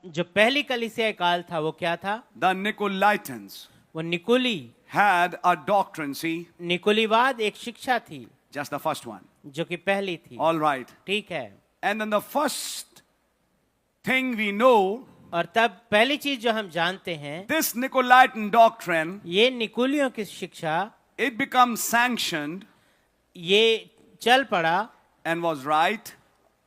जो पहली कलीसिया काल था वो क्या था? The Nicolaitans वो निकुली, had a doctrine, see, निकुलीवाद एक शिक्षा थी just the first one. जो कि पहली थी. All right. ठीक है. And then the first thing we know, और तब पहली चीज जो हम जानते हैं, this Nicolaitan doctrine, ये निकुलियों की शिक्षा, it becomes sanctioned ये चल पड़ा and was right,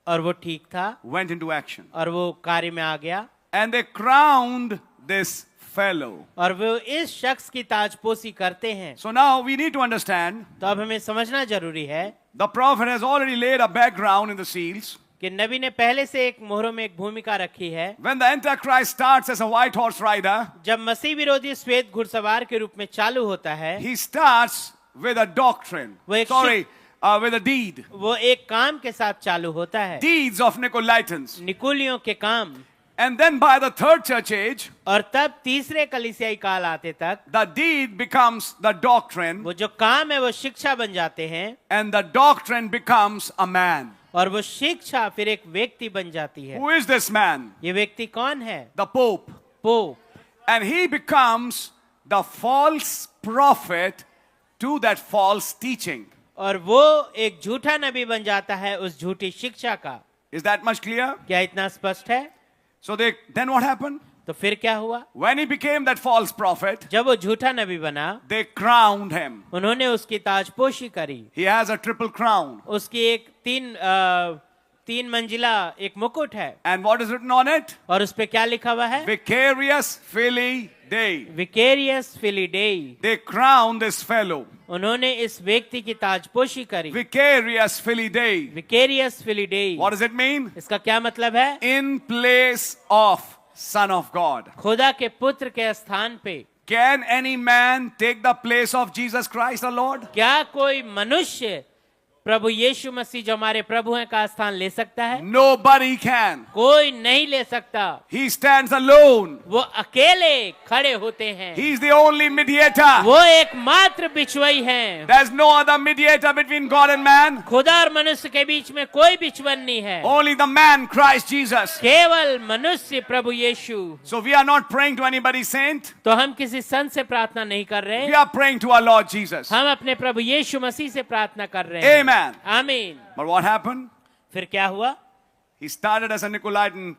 और वो ठीक था, went into action. और वो कार्य में आ गया, And they crowned this fellow. और वो इस शख्स की ताजपोशी करते हैं. So now we need to understand, तो अब हमें समझना जरूरी है the prophet has already laid a background in the seals. कि नबी ने पहले से एक मोहरों में एक भूमिका रखी है. When the Antichrist starts as a white horse rider, जब मसीह विरोधी श्वेत घुड़सवार के रूप में चालू होता है, he starts with a doctrine. वो एक With a deed. वो एक काम के साथ चालू होता है, Deeds of Nicolaitans. निकुलियों के काम. And then by the third church age, और तब तीसरे कलीसियाई काल आते तक the deed becomes the doctrine, वो जो काम है वो शिक्षा बन जाते हैं, and the doctrine becomes a man. और वो शिक्षा फिर एक व्यक्ति बन जाती है. Who is this man? ये व्यक्ति कौन है? The Pope. Pope. And he becomes the false prophet to that false teaching. और वो एक झूठा नबी बन जाता है उस झूठी शिक्षा का. Is that much clear? क्या इतना स्पष्ट है? So then what happened? तो फिर क्या हुआ? When he became that false prophet, जब वो झूठा नबी बना, they crowned him. उन्होंने उसकी ताजपोशी करी. He has a triple crown. उसकी एक तीन मंजिला एक मुकुट है. And what is written on it? और उस पे क्या लिखा हुआ है? Vicarious Filii Dei. विकेरियस फिलिडेई. They crowned this fellow. उन्होंने इस व्यक्ति की ताजपोशी करी. Vicarious Filii Dei. विकेरियस फिलिडेई. What does it mean? इसका क्या मतलब है? In place of Son of God. खुदा के पुत्र के स्थान पे. Can any man take the place of Jesus Christ the Lord? क्या कोई मनुष्य प्रभु यीशु मसीह जो हमारे प्रभु हैं का स्थान ले सकता है? Nobody can. कोई नहीं ले सकता. He stands alone. वो अकेले खड़े होते हैं. He is the only mediator. वो एकमात्र बिचवई हैं. There's no other mediator between God and man. खुदा और मनुष्य के बीच में कोई बिचवन नहीं है. Only the man, Christ Jesus. केवल मनुष्य प्रभु यीशु. So we are not praying to anybody saint. तो हम किसी संत से प्रार्थना नहीं कर रहे. We are praying to our Lord Jesus. हम अपने प्रभु यीशु मसीह से प्रार्थना कर रहे हैं. Amen. आमीन. But what happened? फिर क्या हुआ? He started as a Nicolaitan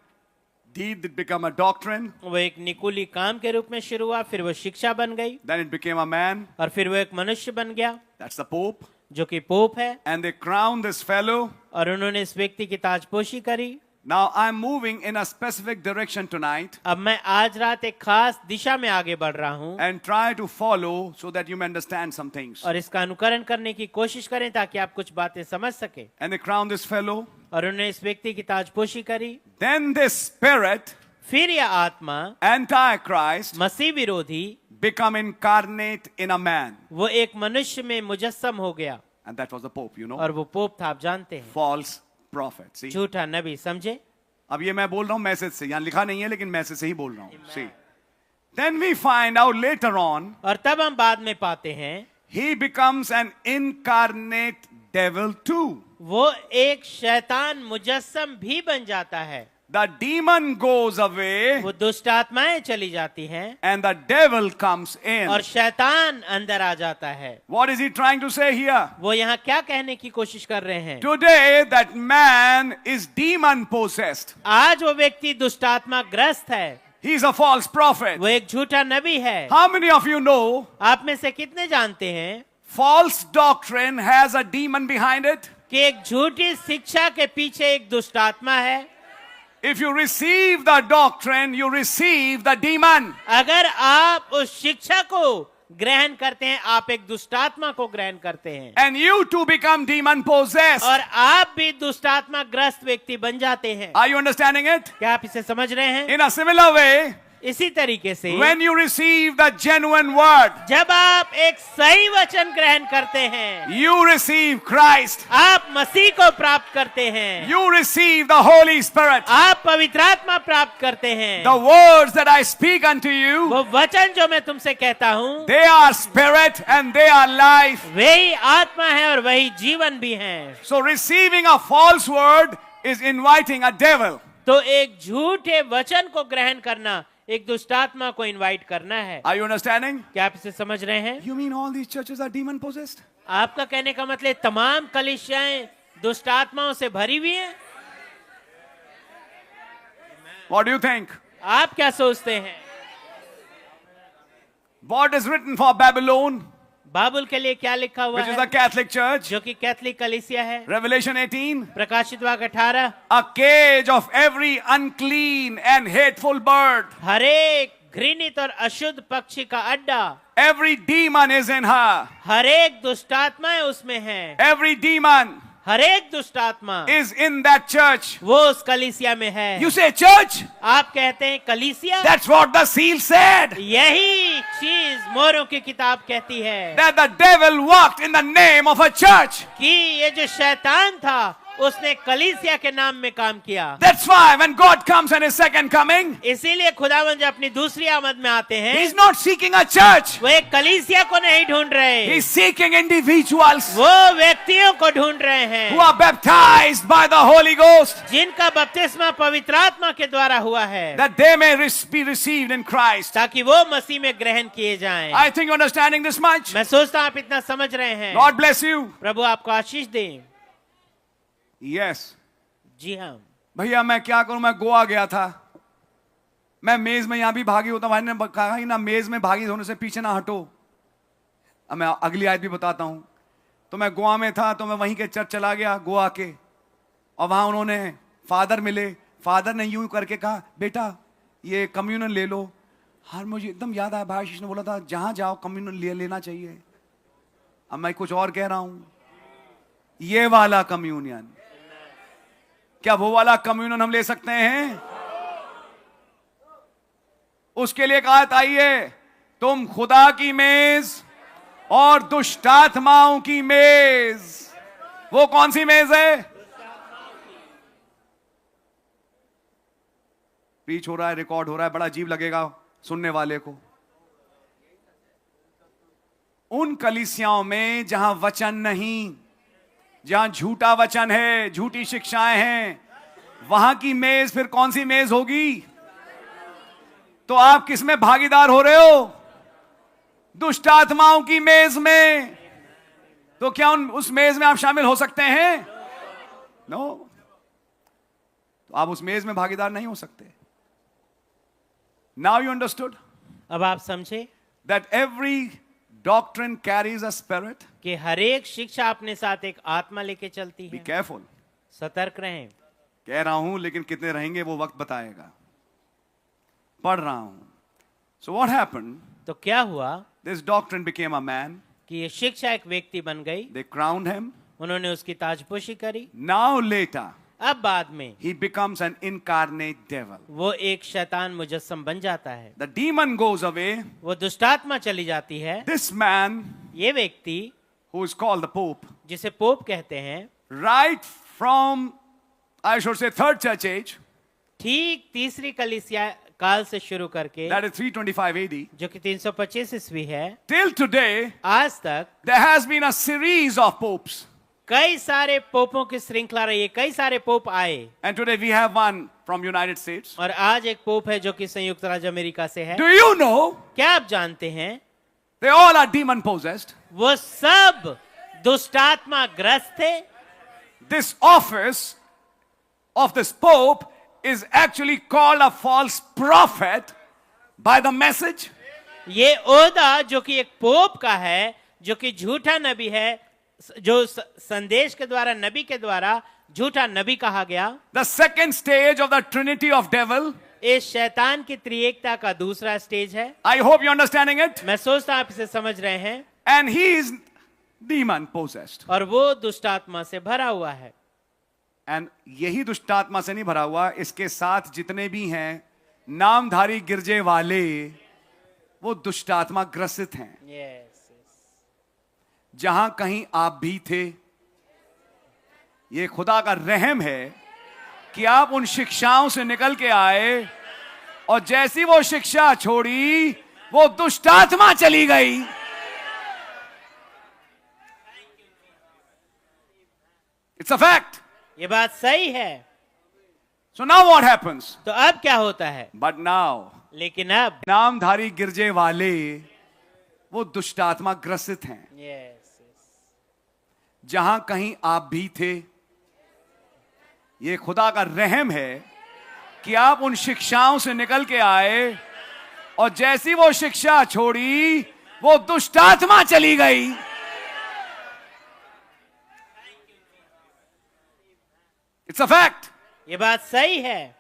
deed that became a doctrine. वो एक निकुली काम के रूप में शुरू हुआ, फिर वो शिक्षा बन गई, Then it became a man. और फिर वो एक मनुष्य बन गया That's the Pope. जो कि पोप है. And they crowned this fellow. और उन्होंने इस व्यक्ति की ताजपोशी करी. Now I'm moving in a specific direction tonight अब मैं आज रात एक खास दिशा में आगे बढ़ रहा हूँ, and try to follow so that you may understand some things. और इसका अनुकरण करने की कोशिश करें ताकि आप कुछ बातें समझ सके. And they crowned this fellow. और उन्होंने इस व्यक्ति की ताजपोशी करी. Then this spirit, फिर यह आत्मा, Antichrist, मसीह विरोधी, become incarnate in a man. वो एक मनुष्य में मुजस्सम हो गया. And that was the Pope, you know. और वो पोप था, आप जानते हैं. False prophet. See? झूठा नबी. समझे? अब ये मैं बोल रहा हूं मैसेज से, यहां लिखा नहीं है लेकिन मैसेज से ही बोल रहा हूं. See? Then we find out later on, और तब हम बाद में पाते हैं he becomes an incarnate devil too. वो एक शैतान मुजस्सम भी बन जाता है. The demon goes away वो दुष्ट आत्माएं चली जाती हैं and the devil comes in. और शैतान अंदर आ जाता है. What is he trying to say here? वो यहाँ क्या कहने की कोशिश कर रहे हैं? Today that man is demon possessed. आज वो व्यक्ति दुष्ट आत्मा ग्रस्त है. He is a false prophet. वो एक झूठा नबी है. How many of you know आप में से कितने जानते हैं false doctrine has a demon behind it? कि एक झूठी शिक्षा के पीछे एक दुष्ट आत्मा है? If you receive the doctrine, you receive the demon. अगर आप उस शिक्षा को ग्रहण करते हैं, आप एक दुष्टात्मा को ग्रहण करते हैं. And you too become demon possessed. और आप भी दुष्टात्मा ग्रस्त व्यक्ति बन जाते हैं. Are you understanding it? क्या आप इसे समझ रहे हैं? In a similar way, इसी तरीके से when you receive the genuine word, जब आप एक सही वचन ग्रहण करते हैं, you receive Christ. आप मसीह को प्राप्त करते हैं. You receive the Holy Spirit. आप पवित्र आत्मा प्राप्त करते हैं. The words that I speak unto you, वो वचन जो मैं तुमसे कहता हूँ, they are spirit and they are life. वही आत्मा है और वही जीवन भी है. So receiving a false word is inviting a devil. तो एक झूठे वचन को ग्रहण करना एक दुष्ट आत्मा को इनवाइट करना है। Are you understanding? क्या आप इसे समझ रहे हैं? You mean all these churches are demon possessed? आपका कहने का मतलब तमाम कलीसियाएं दुष्ट आत्माओं से भरी हुई हैं? What do you think? आप क्या सोचते हैं? What is written for Babylon, बाबुल के लिए क्या लिखा हुआ which is है? a Catholic church? जो कि कैथलिक कलीसिया है। Revelation 18. प्रकाशित वाक्य 18, A cage of every unclean and hateful bird. हरेक घृणित और अशुद्ध पक्षी का अड्डा, Every demon is in her. हरेक दुष्ट आत्माएं उसमें हैं। Every demon हरेक दुष्ट आत्मा is in that church. वो उस कलीसिया में है। You say church? आप कहते हैं कलीसिया? That's what the seal said. यही चीज मोरों की किताब कहती है That the devil walked in the name of a church. कि ये जो शैतान था उसने कलीसिया के नाम में काम किया। That's why when God comes in his second coming, इसीलिए खुदावंद जब अपनी दूसरी आमद में आते हैं, he's not seeking a church. वो एक कलीसिया को नहीं ढूंढ रहे, He's seeking individuals वो व्यक्तियों को ढूंढ रहे हैं who are baptized by the Holy Ghost, जिनका बपतिस्मा पवित्र आत्मा के द्वारा हुआ है, that they may be received in Christ. ताकि वो मसीह में ग्रहण किए जाएं। I think you're understanding this much. मैं सोचता हूं आप इतना समझ रहे हैं। God bless you. प्रभु आपको आशीष दें। Yes. जी हाँ, भैया मैं क्या करूं, मैं गोवा गया था, मैं मेज में यहां भी भागी होता, भाई ने कहा ही ना मेज में भागी होने से पीछे ना हटो। अब मैं अगली आयत भी बताता हूं। तो मैं गोवा में था, तो मैं वहीं के चर्च चला गया गोवा के, और वहां उन्होंने फादर मिले। फादर ने यूं करके कहा, बेटा ये कम्युनन ले लो। हाँ मुझे एकदम याद आया, भाई आशीष ने बोला था जहां जाओ कम्युनन लेना चाहिए। अब मैं कुछ और कह रहा हूं, ये वाला कम्युनियन, क्या वो वाला कम्युनियन हम ले सकते हैं? उसके लिए कहा था, आइए तुम खुदा की मेज और दुष्टात्माओं की मेज। वो कौन सी मेज है? प्रीच हो रहा है, रिकॉर्ड हो रहा है, बड़ा अजीब लगेगा सुनने वाले को। उन कलीसियाओं में जहां वचन नहीं, जहां झूठा वचन है, झूठी शिक्षाएं हैं, वहां की मेज फिर कौन सी मेज होगी? तो आप किस में भागीदार हो रहे हो? दुष्ट आत्माओं की मेज में। तो क्या उस मेज में आप शामिल हो सकते हैं? नो। तो आप उस मेज में भागीदार नहीं हो सकते। Now you understood? अब आप समझे that every doctrine carries a spirit. कि हर एक शिक्षा अपने साथ एक आत्मा लेके चलती बी है। केयरफुल। सतर्क रहें। कह रहा हूं लेकिन कितने रहेंगे वो वक्त बताएगा। पढ़ रहा हूं। So what happened? तो क्या हुआ? This doctrine became a man. कि ये शिक्षा एक व्यक्ति बन गई। दे क्राउन्ड हिम। उन्होंने उसकी ताजपोशी करी। नाउ लेटर अब बाद में he becomes an incarnate devil. वो एक शैतान मुजस्सम बन जाता है। The demon goes away. वो दुष्टात्मा चली जाती है। This man, ये व्यक्ति who is called the Pope, जिसे पोप कहते हैं, right from, I should say, third church age, ठीक तीसरी कलीसिया काल से शुरू करके, that is 325 AD, जो कि 325 ईस्वी है, till today, आज तक there has been a series of popes. कई सारे पोपों की श्रृंखला रही है। कई सारे पोप आए। And today we have one from United States. और आज एक पोप है जो कि संयुक्त राज्य अमेरिका से है। Do you know? क्या आप जानते हैं? They all are demon possessed. वो सब दुष्टात्मा ग्रस्त थे। This office of this Pope is actually called a false prophet by the message. ये ओहदा जो कि एक पोप का है, जो कि झूठा नबी है, जो संदेश के द्वारा, नबी के द्वारा झूठा नबी कहा गया। The second stage of the Trinity of Devil. इस शैतान की त्रिएकता का दूसरा स्टेज है। I hope you're understanding it. मैं सोचता हूं आप इसे समझ रहे हैं। And he is demon possessed. और वो दुष्टात्मा से भरा हुआ है। And यही दुष्टात्मा से नहीं भरा हुआ, इसके साथ जितने भी हैं नामधारी गिरजे वाले, वो दुष्टात्मा ग्रसित हैं। Yes. जहां कहीं आप भी थे। ये खुदा का रहम है कि आप उन शिक्षाओं से निकल के आए, और जैसी वो शिक्षा छोड़ी वो दुष्टात्मा चली गई। It's a fact. ये बात सही है। So now what happens? तो अब क्या होता है? But now, लेकिन अब नामधारी गिरजे वाले वो दुष्ट आत्मा ग्रसित हैं। यस, जहां कहीं आप भी थे, ये खुदा का रहम है कि आप उन शिक्षाओं से निकल के आए, और जैसी वो शिक्षा छोड़ी वो दुष्ट आत्मा चली गई। It's a fact. ये बात सही है।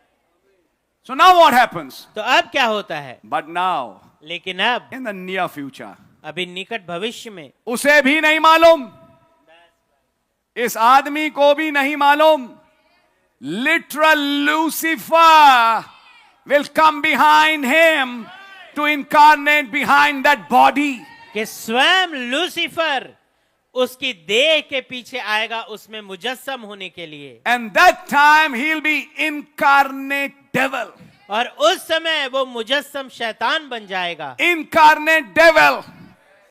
So now what happens? तो अब क्या होता है? But now, लेकिन अब in the near future, अभी निकट भविष्य में उसे भी नहीं मालूम, इस आदमी को भी नहीं मालूम, literal Lucifer will come behind him to incarnate behind that body. कि स्वयं लूसीफर उसकी देह के पीछे आएगा, उसमें मुजस्सम होने के लिए। And that time he'll be incarnate devil. और उस समय वो मुजस्सम शैतान बन जाएगा। Incarnate devil.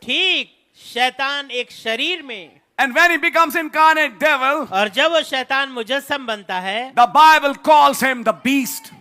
ठीक शैतान एक शरीर में। And when he becomes incarnate devil, और जब वो शैतान मुजस्सम बनता है, the Bible calls him the beast.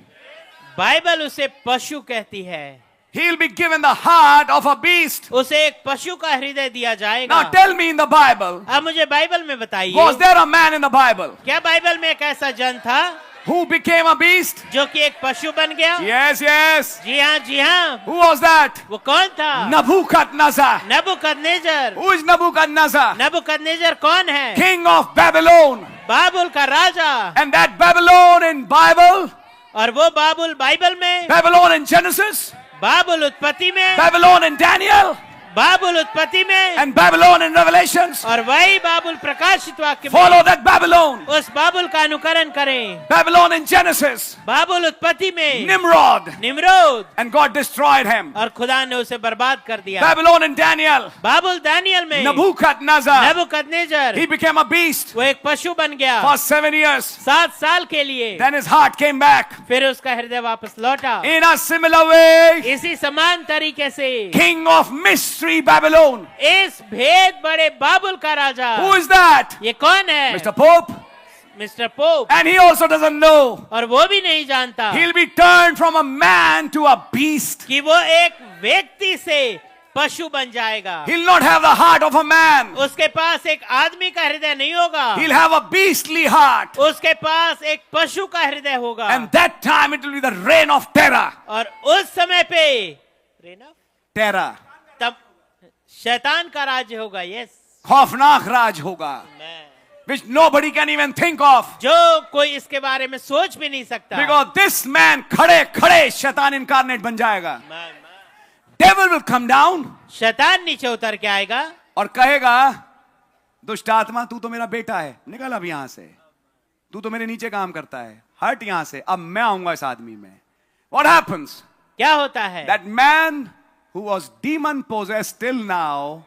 Bible उसे पशु कहती है। He'll be given the heart of a beast. उसे एक पशु का हृदय दिया जाएगा। Now tell me in the Bible, अब मुझे बाइबल में बताइए, was there a man in the Bible क्या बाइबल में एक ऐसा जन था who became a beast? जो कि एक पशु बन गया? Yes, yes. जी हाँ, जी हाँ। Who was that? वो कौन था? Nebuchadnezzar. Nebuchadnezzar. Who is Nebuchadnezzar? नबूकदनेस्सर कौन है? King of Babylon. बाबुल का राजा। And that Babylon in Bible, और वो बाबुल बाइबल में, Babylon in Genesis, बाबुल उत्पत्ति में, Babylon in Daniel, बाबुल उत्पत्ति में, and Babylon in Revelations. और वही बाबुल प्रकाशित वाक्य में। Follow that Babylon. उस बाबुल का अनुकरण करें। Babylon in Genesis, बाबुल उत्पत्ति में Nimrod, Nimrod, and God destroyed him. और खुदा ने उसे बर्बाद कर दिया। Babylon in Daniel, बाबुल दानियल में Nebuchadnezzar, नबूकदनेस्सर, he became a beast वो एक पशु बन गया for 7 years. 7 साल के लिए। Then his heart came back. फिर उसका हृदय वापस लौटा। In a similar way, इसी समान तरीके से King of Mystery Babylon. इस भेद बड़े बाबुल का राजा, Who is that? ये कौन है? Mr. Pope. Mister pope. And he also doesn't know. और वो भी नहीं जानता He'll be turned from a man to a beast. कि वो एक व्यक्ति से पशु बन जाएगा। He'll not have the heart of a man. उसके पास एक आदमी का हृदय नहीं होगा। He'll have a beastly heart. उसके पास एक पशु का हृदय होगा। And that time it will be the reign of terror. और उस समय पे Terror. तब शैतान का राज्य होगा। यस, खौफनाक राज होगा. Which nobody can even think of. जो कोई इसके बारे में सोच भी नहीं सकता। Because this man खड़े खड़े शैतान incarnate बन जाएगा. Devil will come down. शैतान नीचे उतर के आएगा और कहेगा, दुष्ट आत्मा तू तो मेरा बेटा है, निकल अब यहां से, तू तो मेरे नीचे काम करता है, हट यहां से, अब मैं आऊंगा इस आदमी में. What happens? क्या होता है? That man who was demon possessed till now,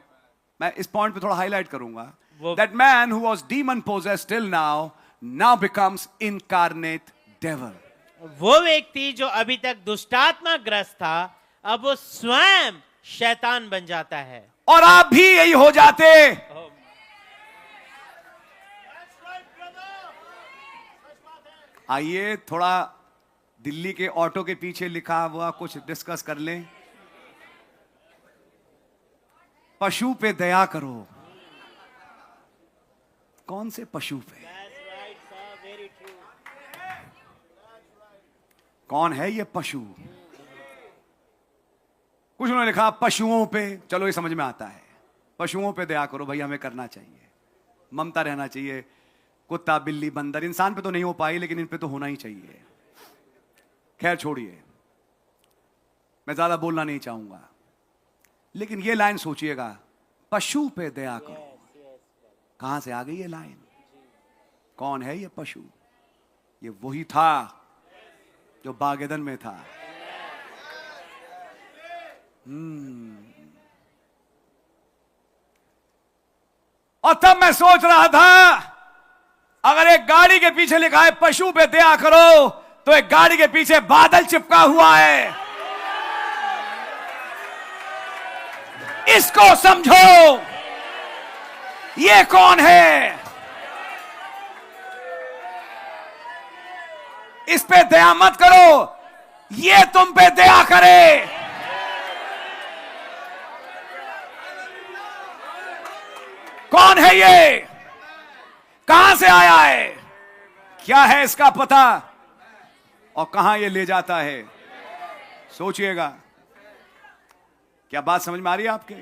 मैं इस पॉइंट पे थोड़ा हाईलाइट करूंगा. That man who was demon possessed till now becomes incarnate devil. वो व्यक्ति जो अभी तक दुष्टात्मा ग्रस्त था, अब वो स्वयं शैतान बन जाता है। और आप भी यही हो जाते. आइए थोड़ा दिल्ली के ऑटो के पीछे लिखा हुआ कुछ डिस्कस कर लें. पशु पे दया करो. कौन से पशु पे? कौन है ये पशु? कुछ उन्होंने लिखा पशुओं पे. चलो ये समझ में आता है. पशुओं पे दया करो भाई, हमें करना चाहिए, ममता रहना चाहिए. कुत्ता बिल्ली बंदर, इंसान पे तो नहीं हो पाई लेकिन इन पे तो होना ही चाहिए. खैर छोड़िए, मैं ज्यादा बोलना नहीं चाहूंगा, लेकिन ये लाइन सोचिएगा, पशु पे दया करो. कहां से आ गई ये लाइन? कौन है ये पशु? ये वही था जो बागेदन में था. और तब मैं सोच रहा था, अगर एक गाड़ी के पीछे लिखा है पशु पे दया करो, तो एक गाड़ी के पीछे बादल चिपका हुआ है. इसको समझो. ये कौन है? इस पे दया मत करो, ये तुम पे दया करे। कौन है ये? कहां से आया है? क्या है इसका पता? और कहां ये ले जाता है? सोचिएगा। क्या बात समझ में आ रही है आपके?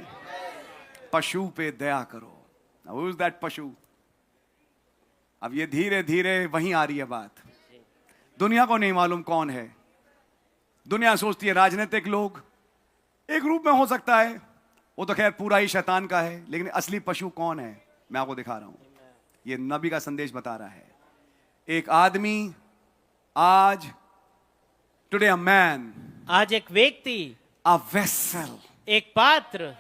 पशु पे दया करो। Who is that पशु? अब ये धीरे धीरे वहीं आ रही है बात। दुनिया को नहीं मालूम कौन है। दुनिया सोचती है राजनीतिक लोग, एक रूप में हो सकता है, वो तो खैर पूरा ही शैतान का है, लेकिन असली पशु कौन है मैं आपको दिखा रहा हूं। ये नबी का संदेश बता रहा है। एक आदमी आज, टुडे अ मैन, आज एक व्यक्ति, अ वेसल, एक पात्र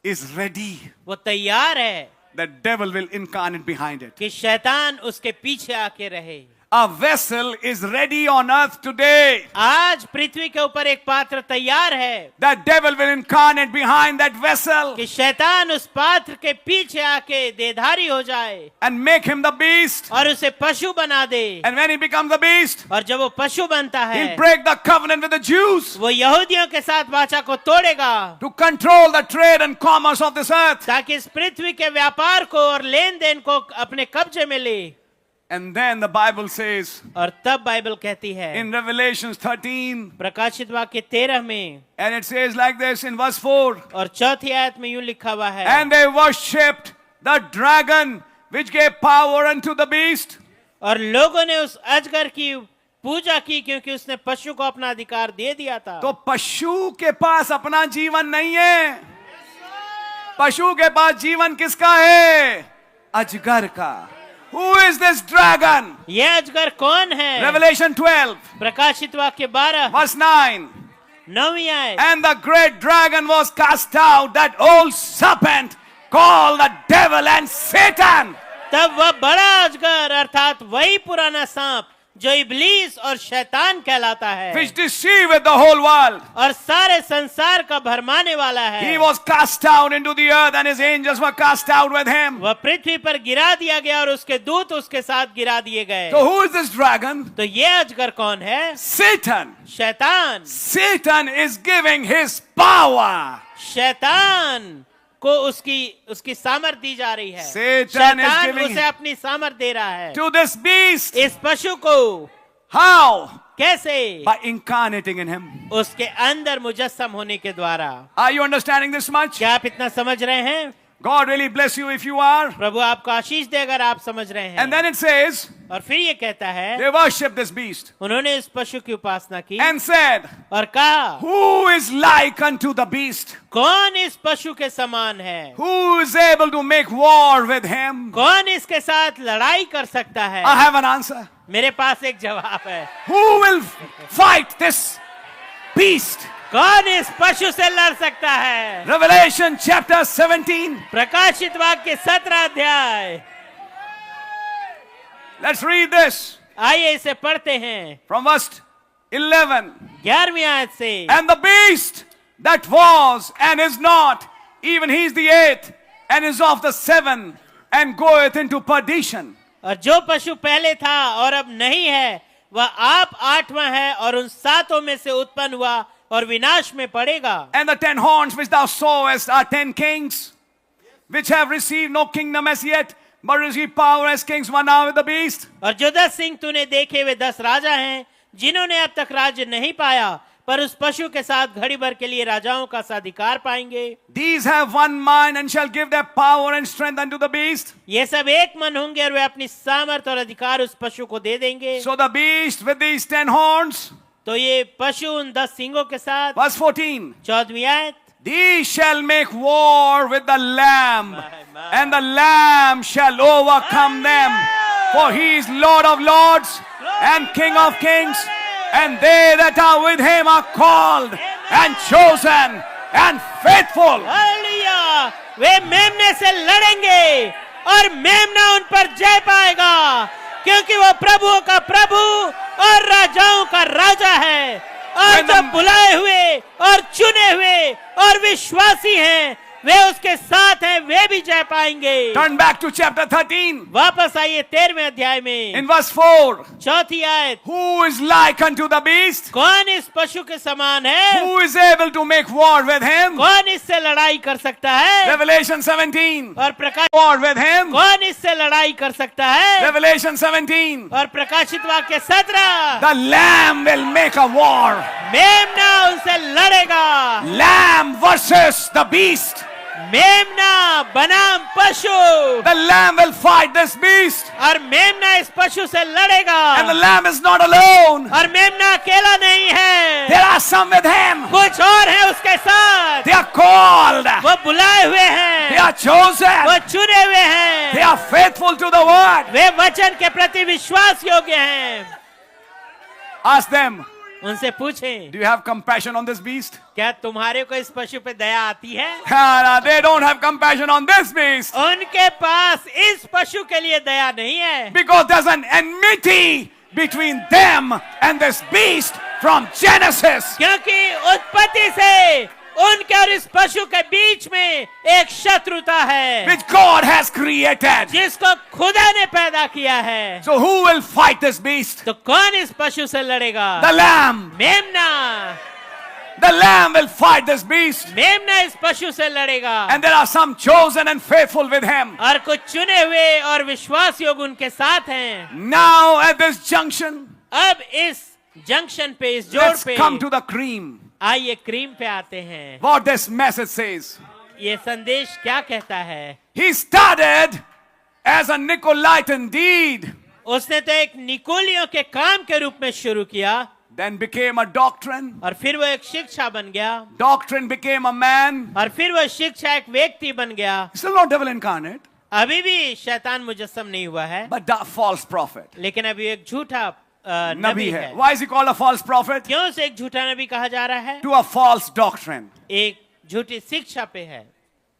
इज रेडी, वो तैयार है the devil will incarnate behind it. कि शैतान उसके पीछे आके रहे। A vessel is ready on earth today. आज पृथ्वी के ऊपर एक पात्र तैयार है। The devil will incarnate behind that vessel कि शैतान उस पात्र के पीछे आके देहधारी हो जाए and make him the beast. और उसे पशु बना दे। And when he becomes the beast, और जब वो पशु बनता है, he'll break the covenant with the Jews वो यहूदियों के साथ वाचा को तोड़ेगा to control the trade and commerce of this earth. ताकि इस पृथ्वी के व्यापार को और लेन देन को अपने कब्जे में ले। And then the Bible says और तब बाइबल कहती है in Revelations 13, प्रकाशित वाक्य 13 में, and it says like this in verse 4, और चौथी आयत में यूं लिखा हुआ है, and they worshipped the dragon which gave power unto the beast. और लोगों ने उस अजगर की पूजा की क्योंकि उसने पशु को अपना अधिकार दे दिया था। तो पशु के पास अपना जीवन नहीं है। पशु के पास जीवन किसका है? अजगर का। Who is this dragon? ये अजगर कौन है? Revelation 12, प्रकाशित वाक्य 12 verse 9. 9वीं आयत, And the great dragon was cast out, that old serpent called the devil and Satan. तब वह बड़ा अजगर अर्थात वही पुराना सांप जो इब्लीस और शैतान कहलाता है, Which deceiveth the whole world. और सारे संसार का भरमाने वाला है, He was cast out into the earth and his angels were cast out with him. वह पृथ्वी पर गिरा दिया गया और उसके दूत उसके साथ गिरा दिए गए। So who is this dragon? तो ये अजगर कौन है? Satan. शैतान। Satan is giving his power. शैतान को उसकी सामर्थ दी जा रही है। Satan is शैतान giving उसे अपनी सामर्थ दे रहा है to this beast. इस पशु को। How? कैसे? By incarnating in him. उसके अंदर मुजस्सम होने के द्वारा। Are you understanding this much? क्या आप इतना समझ रहे हैं? God really bless you if you are. प्रभु आपको आशीष दे अगर आप समझ रहे हैं। And then it says, और फिर ये कहता है, they worship this beast उन्होंने इस पशु की उपासना की and said, और कहा, who is like unto the beast? कौन इस पशु के समान है? Who is able to make war with him? कौन इसके साथ लड़ाई कर सकता है? I have an answer. मेरे पास एक जवाब है। Who will fight this beast? कौन इस पशु से लड़ सकता है? Revelation chapter 17. प्रकाशित वाक्य 17 अध्याय। Let's read this आइए इसे पढ़ते हैं from verse 11. 11वीं आयत से। And the beast that was and is not, even he is the eighth, and is of the seven, and goeth into perdition. और जो पशु पहले था और अब नहीं है, वह आप 8वां है और उन 7 में से उत्पन्न हुआ और विनाश में पड़ेगा। And the 10 horns which thou sawest are 10 kings, which have received no kingdom as yet, but receive power as kings, one now with the beast. और जो 10 सिंह तूने देखे वे 10 राजा हैं, जिन्होंने अब तक राज्य नहीं पाया, पर उस पशु के साथ घड़ी भर के लिए राजाओं का साधिकार पाएंगे। These have one mind and shall give their power and strength unto the beast. ये सब एक मन होंगे और वे अपनी सामर्थ और अधिकार उस पशु को दे देंगे। So the beast with these 10 horns, तो ये पशु उन 10 सिंगों के साथ। verse 14. 14वीं आयत, These shall make war with the Lamb, my. and the Lamb shall overcome them. For he is Lord of lords and King of kings, and they that are with him are called and chosen and faithful. Hallelujah. वे मेमने से लड़ेंगे और मेमना उन पर जय पाएगा, क्योंकि वो प्रभुओं का प्रभु और राजाओं का राजा है। और जो बुलाए हुए और चुने हुए और विश्वासी हैं, वे उसके साथ हैं, वे भी जय पाएंगे। Turn back to chapter 13. वापस आइए 13वें अध्याय में In verse 4. चौथी आयत। Who is like unto the beast? कौन इस पशु के समान है? Who is able to make war with him? कौन इससे लड़ाई कर सकता है? Revelation 17. और प्रकाश War with him. कौन इससे लड़ाई कर सकता है? Revelation 17. और प्रकाशित वाक्य 17। The lamb will make a war. मेमना उनसे लड़ेगा। Lamb versus the beast. मेमना बनाम पशु। The lamb will fight this beast. और मेमना इस पशु से लड़ेगा। And the lamb is not alone. और मेमना अकेला नहीं है, There are some with him. कुछ और हैं उसके साथ। They are called. वो बुलाए हुए They हैं, are chosen. वो चुने हुए हैं, They are faithful to the word. वे वचन के प्रति विश्वास योग्य हैं। Ask them, उनसे पूछें, do you have compassion on this beast? क्या तुम्हारे को इस पशु पे दया आती है? They don't have compassion on this beast. उनके पास इस पशु के लिए दया नहीं है, Because there's an enmity between them and this beast from Genesis. क्योंकि उत्पत्ति से उनके और इस पशु के बीच में एक शत्रुता है, Which God has created. जिसको खुदा ने पैदा किया है। So who will fight this beast? तो कौन इस पशु से लड़ेगा? The lamb. मेमना। The lamb will fight this beast. मेमना इस पशु से लड़ेगा। And there are some chosen and faithful with him. और कुछ चुने हुए और विश्वास योग्य उनके साथ हैं। Now at this junction, अब इस जंक्शन पे, इस जोड़ let's पे come to the cream. आइए क्रीम पे आते हैं। What this message says. ये संदेश क्या कहता है? He started as a Nicolaitan deed. उसने तो एक निकोलियों के काम के रूप में शुरू किया, Then became a doctrine. और फिर वो एक शिक्षा बन गया, Doctrine became a man. और फिर वो शिक्षा एक व्यक्ति बन गया। Still not devil incarnate, अभी भी शैतान मुजस्सम नहीं हुआ है, but the false prophet. लेकिन अभी एक झूठा नबी नबी है. है। Why is he called a false prophet? क्यों उसे एक झूठा नबी कहा जा रहा है? To a false doctrine. एक झूठी शिक्षा पे है।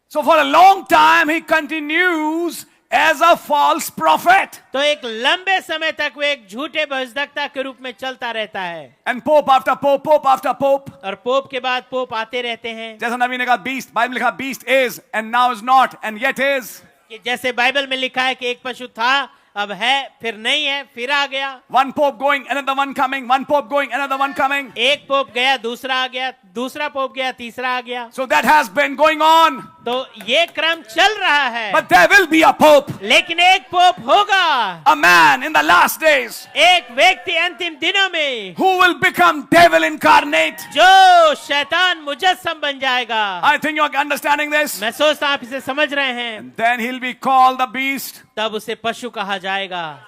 So for a long time he continues as a false prophet. तो एक लंबे समय तक वो एक झूठे भविष्यद्वक्ता के रूप में चलता रहता है, And pope after pope, pope after pope. और पोप के बाद पोप आते रहते हैं। जैसा नबी ने कहा beast, बाइबल में लिखा beast is and now is not and yet is. कि जैसे बाइबल में लिखा है कि एक पशु था, अब है, फिर नहीं है, फिर आ गया। One pope going, another one coming. One pope going, another one coming. एक पोप गया, दूसरा आ गया, दूसरा पोप गया, तीसरा आ गया। So that has been going on. तो ये क्रम चल रहा है, But there will be a pope, लेकिन एक पोप होगा, a man in the last days एक व्यक्ति अंतिम दिनों में, who will become devil incarnate. जो शैतान मुजस्सम बन जाएगा। I think you're understanding this. मैं सोचता हूं आप इसे समझ रहे हैं। And then he'll be called the beast. तब उसे पशु कहा जाएगा।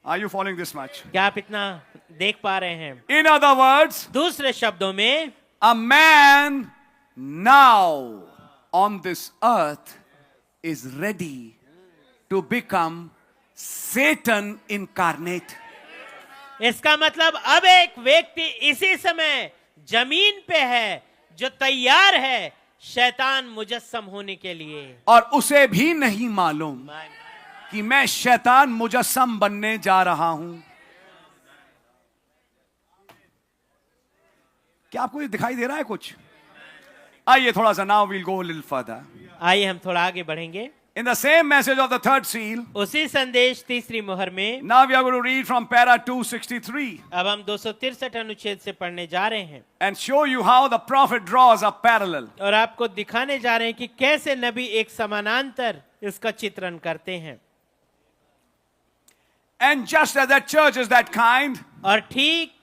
Are you following this much? क्या आप इतना देख पा रहे हैं? In other words, दूसरे शब्दों में, a man now on this earth is ready to become Satan incarnate. इसका मतलब अब एक व्यक्ति इसी समय जमीन पे है जो तैयार है शैतान मुजस्सम होने के लिए। और उसे भी नहीं मालूम कि मैं शैतान मुजस्सम बनने जा रहा हूं। क्या आपको ये दिखाई दे रहा है कुछ? आइए थोड़ा सा, now we'll go a little further. आइए हम थोड़ा आगे बढ़ेंगे। In the same message of the third seal, उसी संदेश तीसरी मोहर में now we are going to read from para 263 अब हम 263 अनुच्छेद से पढ़ने जा रहे हैं, and show you how the prophet draws a parallel. और आपको दिखाने जा रहे हैं कि कैसे नबी एक समानांतर इसका चित्रण करते हैं। And just as that church is that kind, और ठीक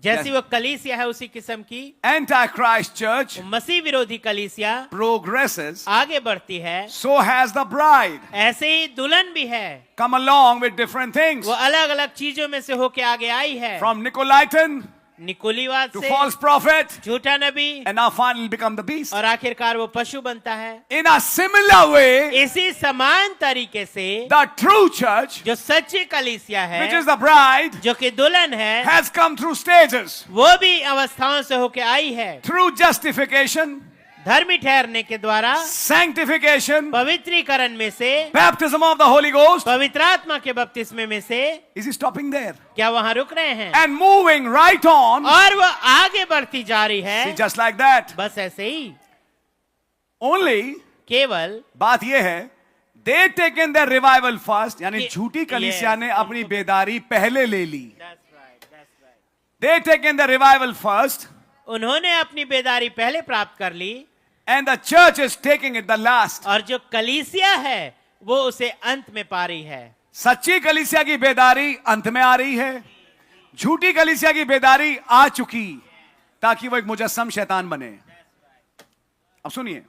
जैसी वो कलीसिया है उसी किस्म की Antichrist church मसीह विरोधी कलीसिया progresses, आगे बढ़ती है, so has the bride ऐसे ही दुल्हन भी है। come along with different things. वो अलग अलग चीजों में से होके आगे आई है, From Nicolaitan निकोलीवाद to से, false prophet, झूठा नबी, and now finally become the beast. और आखिरकार वो पशु बनता है। In a similar way, इसी समान तरीके से the true church, जो सच्ची कलीसिया है, which is the bride, जो कि दुल्हन है, has come through stages. वो भी अवस्थाओं से होके आई है। Through justification, धर्मी ठहरने के द्वारा, sanctification, पवित्रीकरण में से, baptism of the Holy Ghost. पवित्र आत्मा के बपतिस्मे में से। Is he stopping there? क्या वहां रुक रहे हैं? And moving right on, और वो आगे बढ़ती जा रही see, है, just like that. बस ऐसे ही। Only केवल बात यह है, they taken their revival first, यानी कि- झूठी कलीसिया Yes, ने अपनी बेदारी पहले ले ली. They taken the revival first, उन्होंने अपनी बेदारी पहले प्राप्त कर ली and the church is taking it the last. और जो कलीसिया है वो उसे अंत में पा रही है. सच्ची कलीसिया की बेदारी अंत में आ रही है, झूठी कलीसिया की बेदारी आ चुकी, ताकि वो एक मुजस्सम शैतान बने. अब सुनिए,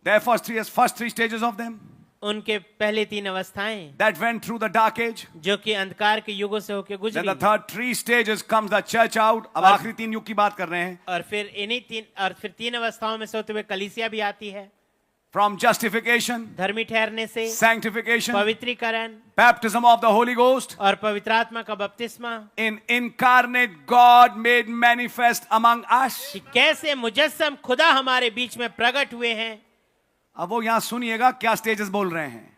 there first three stages of them उनके पहले 3 अवस्थाएं that went through the dark age. जो कि अंधकार के युगों से होकर Then गुजरी the third 3 stages comes the church out. अब आखिरी 3 युग की बात कर रहे हैं. और फिर इन्हीं 3 अवस्थाओं में से होते हुए कलीसिया भी आती है. From justification, धर्मी ठहरने से, sanctification, पवित्रीकरण baptism of the Holy Ghost, और पवित्र आत्मा का बपतिस्मा. in incarnate God made manifest among us. कि कैसे मुजस्सम खुदा हमारे बीच में प्रकट हुए हैं. अब वो यहां सुनिएगा क्या स्टेजेस बोल रहे हैं.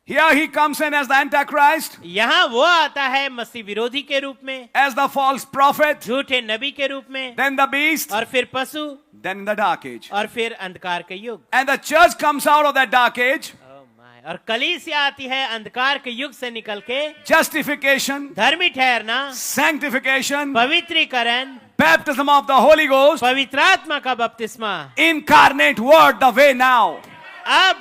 Here he comes in as the Antichrist, यहाँ वो आता है मसीह विरोधी के रूप में, as the false prophet, झूठे नबी के रूप में, then the beast, और फिर पशु, then in the dark age. और फिर अंधकार के युग. And the church comes out of that dark age, Oh my. और कलीसिया आती है अंधकार के युग से निकल के justification, धर्मी ठहरना, sanctification, पवित्रीकरण, baptism of the Holy Ghost, पवित्र आत्मा का बपतिस्मा. incarnate word, the way now. अब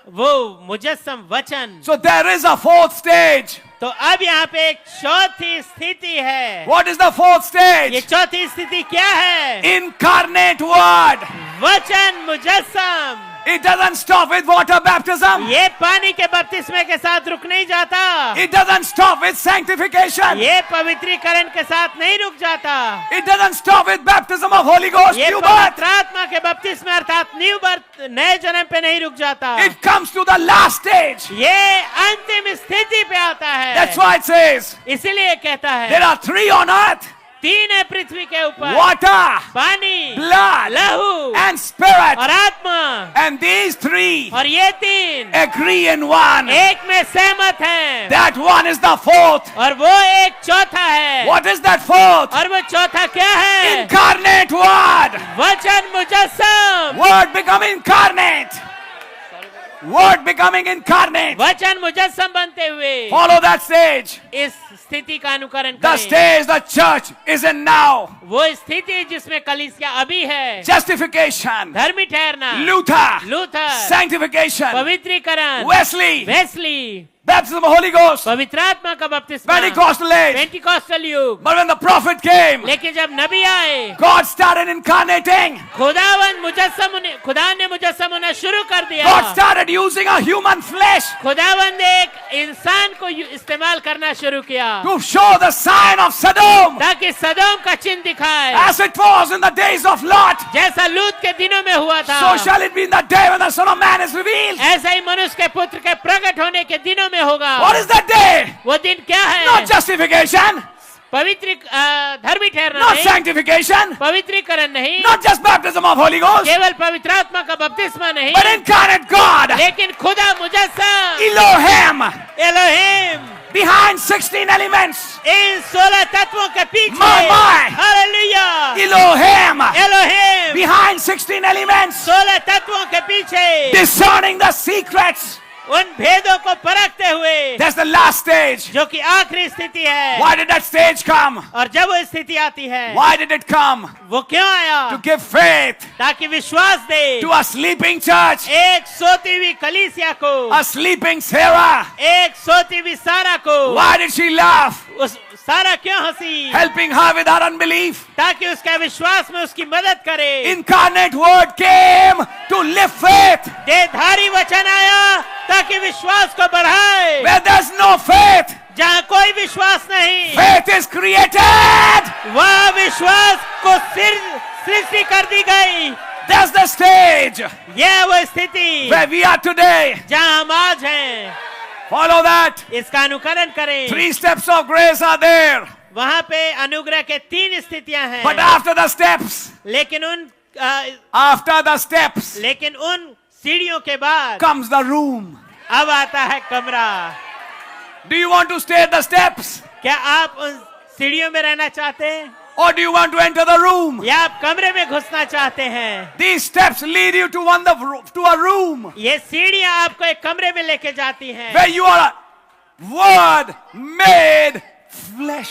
वो मुजस्सम वचन. So there is a fourth stage. तो अब यहाँ पे एक चौथी स्थिति है. What is the fourth ये stage? चौथी स्थिति क्या है? Incarnate word. वचन मुजस्सम. It doesn't stop with water baptism. ये पानी के बपतिस्मे के साथ रुक नहीं जाता. It doesn't stop with sanctification. ये पवित्रीकरण के साथ नहीं रुक जाता. It doesn't stop with baptism of Holy Ghost, ये new पवित्र birth. आत्मा के बपतिस्मे अर्थात न्यू बर्थ, नए जन्म पे नहीं रुक जाता. It comes to the last stage. ये अंतिम स्थिति पे आता है. That's why it says इसीलिए कहता there है are 3 on earth: 3 है पृथ्वी के ऊपर. water, पानी, blood, लहू and spirit. और आत्मा. And these 3 और ये 3 agree in one. एक में सहमत हैं. That one is the fourth. और वो एक चौथा है. What is that fourth? और वो चौथा क्या है? Incarnate word. वचन मुजस्सम. Word become incarnate. Word becoming incarnate. वचन मुजस्सम बनते हुए Follow that stage. इस स्थिति का अनुकरण The करें. stage the church is in now. वो स्थिति जिसमें कलीसिया अभी है. Justification. धर्मी ठहरना, Luther. Sanctification. पवित्रीकरण, Wesley. Wesley, Baptism of Holy Ghost. पवित्र आत्मा का बपतिस्मा, Pentecostal age. पेंटिकॉस्टल युग. But when the prophet came, लेकिन जब नबी आए, God started incarnating. खुदा ने मुजस्सम होना शुरू कर दिया. God started using a human flesh खुदावन ने एक इंसान को इस्तेमाल करना शुरू किया to show the sign of Sodom, ताकि सदोम का चिन्ह दिखाए. as it was in the days of Lot. जैसा लूत के दिनों में हुआ था, So shall it be in the day when the Son of Man is revealed. ऐसा ही मनुष्य के पुत्र के प्रकट होने के दिनों में होगा. What is that day? वो दिन क्या है? Not justification, पवित्र धर्मी ठहरना not नहीं, sanctification, पवित्रीकरण नहीं, not just baptism of Holy Ghost, केवल पवित्र आत्मा का बपतिस्मा नहीं, but incarnate God, लेकिन खुदा मुजस्सम, Elohim, एलोहिम, behind 16 elements. इन 16 तत्वों के पीछे. My. Hallelujah. Elohim, Elohim, behind 16 elements, 16 तत्वों के पीछे, discerning the secrets. उन भेदों को परखते हुए, That's the last stage. जो कि आखिरी स्थिति है. Why did that stage come? और जब वो स्थिति आती है, Why did it come? वो क्यों आया? To give faith ताकि विश्वास दे to a sleeping church, एक सोती हुई कलीसिया को, a sleeping Sarah. एक सोती हुई सारा को. Why did she laugh? उस सारा क्यों हंसी? Helping her with her unbelief. ताकि उसके विश्वास में उसकी मदद करे. Incarnate word came to lift faith. देहधारी वचन आया ताकि विश्वास को बढ़ाए. Where there's no faith, जहाँ कोई विश्वास नहीं, faith is created. वह विश्वास को सृष्टि कर दी गई. That's the stage यह वो स्थिति where we are today. जहाँ हम आज हैं. Follow that. इसका अनुकरण करें. 3 steps of grace are there. वहाँ पे अनुग्रह के 3 स्थितियां हैं. But after the steps, लेकिन उन सीढ़ियों के बाद comes the room. अब आता है कमरा. Do you want to stay at the steps? क्या आप उन सीढ़ियों में रहना चाहते हैं? Or do you want to enter the room? या आप कमरे में घुसना चाहते हैं? These steps lead you to a room ये सीढ़ियां आपको एक कमरे में लेके जाती हैं, where you are a word made flesh.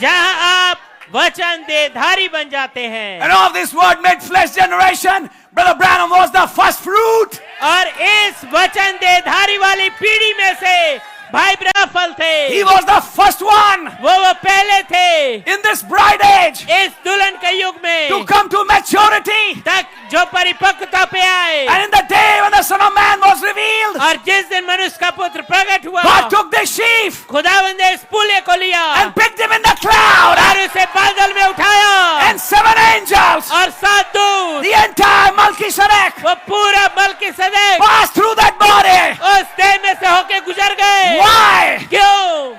जहां आप वचन देधारी बन जाते हैं। And of this word made flesh generation, Brother Branham was the first fruit. और इस वचन देधारी वाली पीढ़ी में से भाई ब्रह्म फल थे। He was the first one वो पहले थे in this bride age इस दुल्हन के युग में to come to maturity. तक जो परिपक्वता पे आए। And in the day when the Son of Man was revealed, और जिस दिन मनुष्य का पुत्र प्रकट हुआ, God took this sheaf खुदावंद ने इस पूले को लिया and picked him in the cloud. और उसे बादल में उठाया, And 7 angels, और 7 दूत, the entire Melchizedek, वो पूरा Melchizedek passed through that body. उस देह में से होके गुजर गए। Why? क्यों?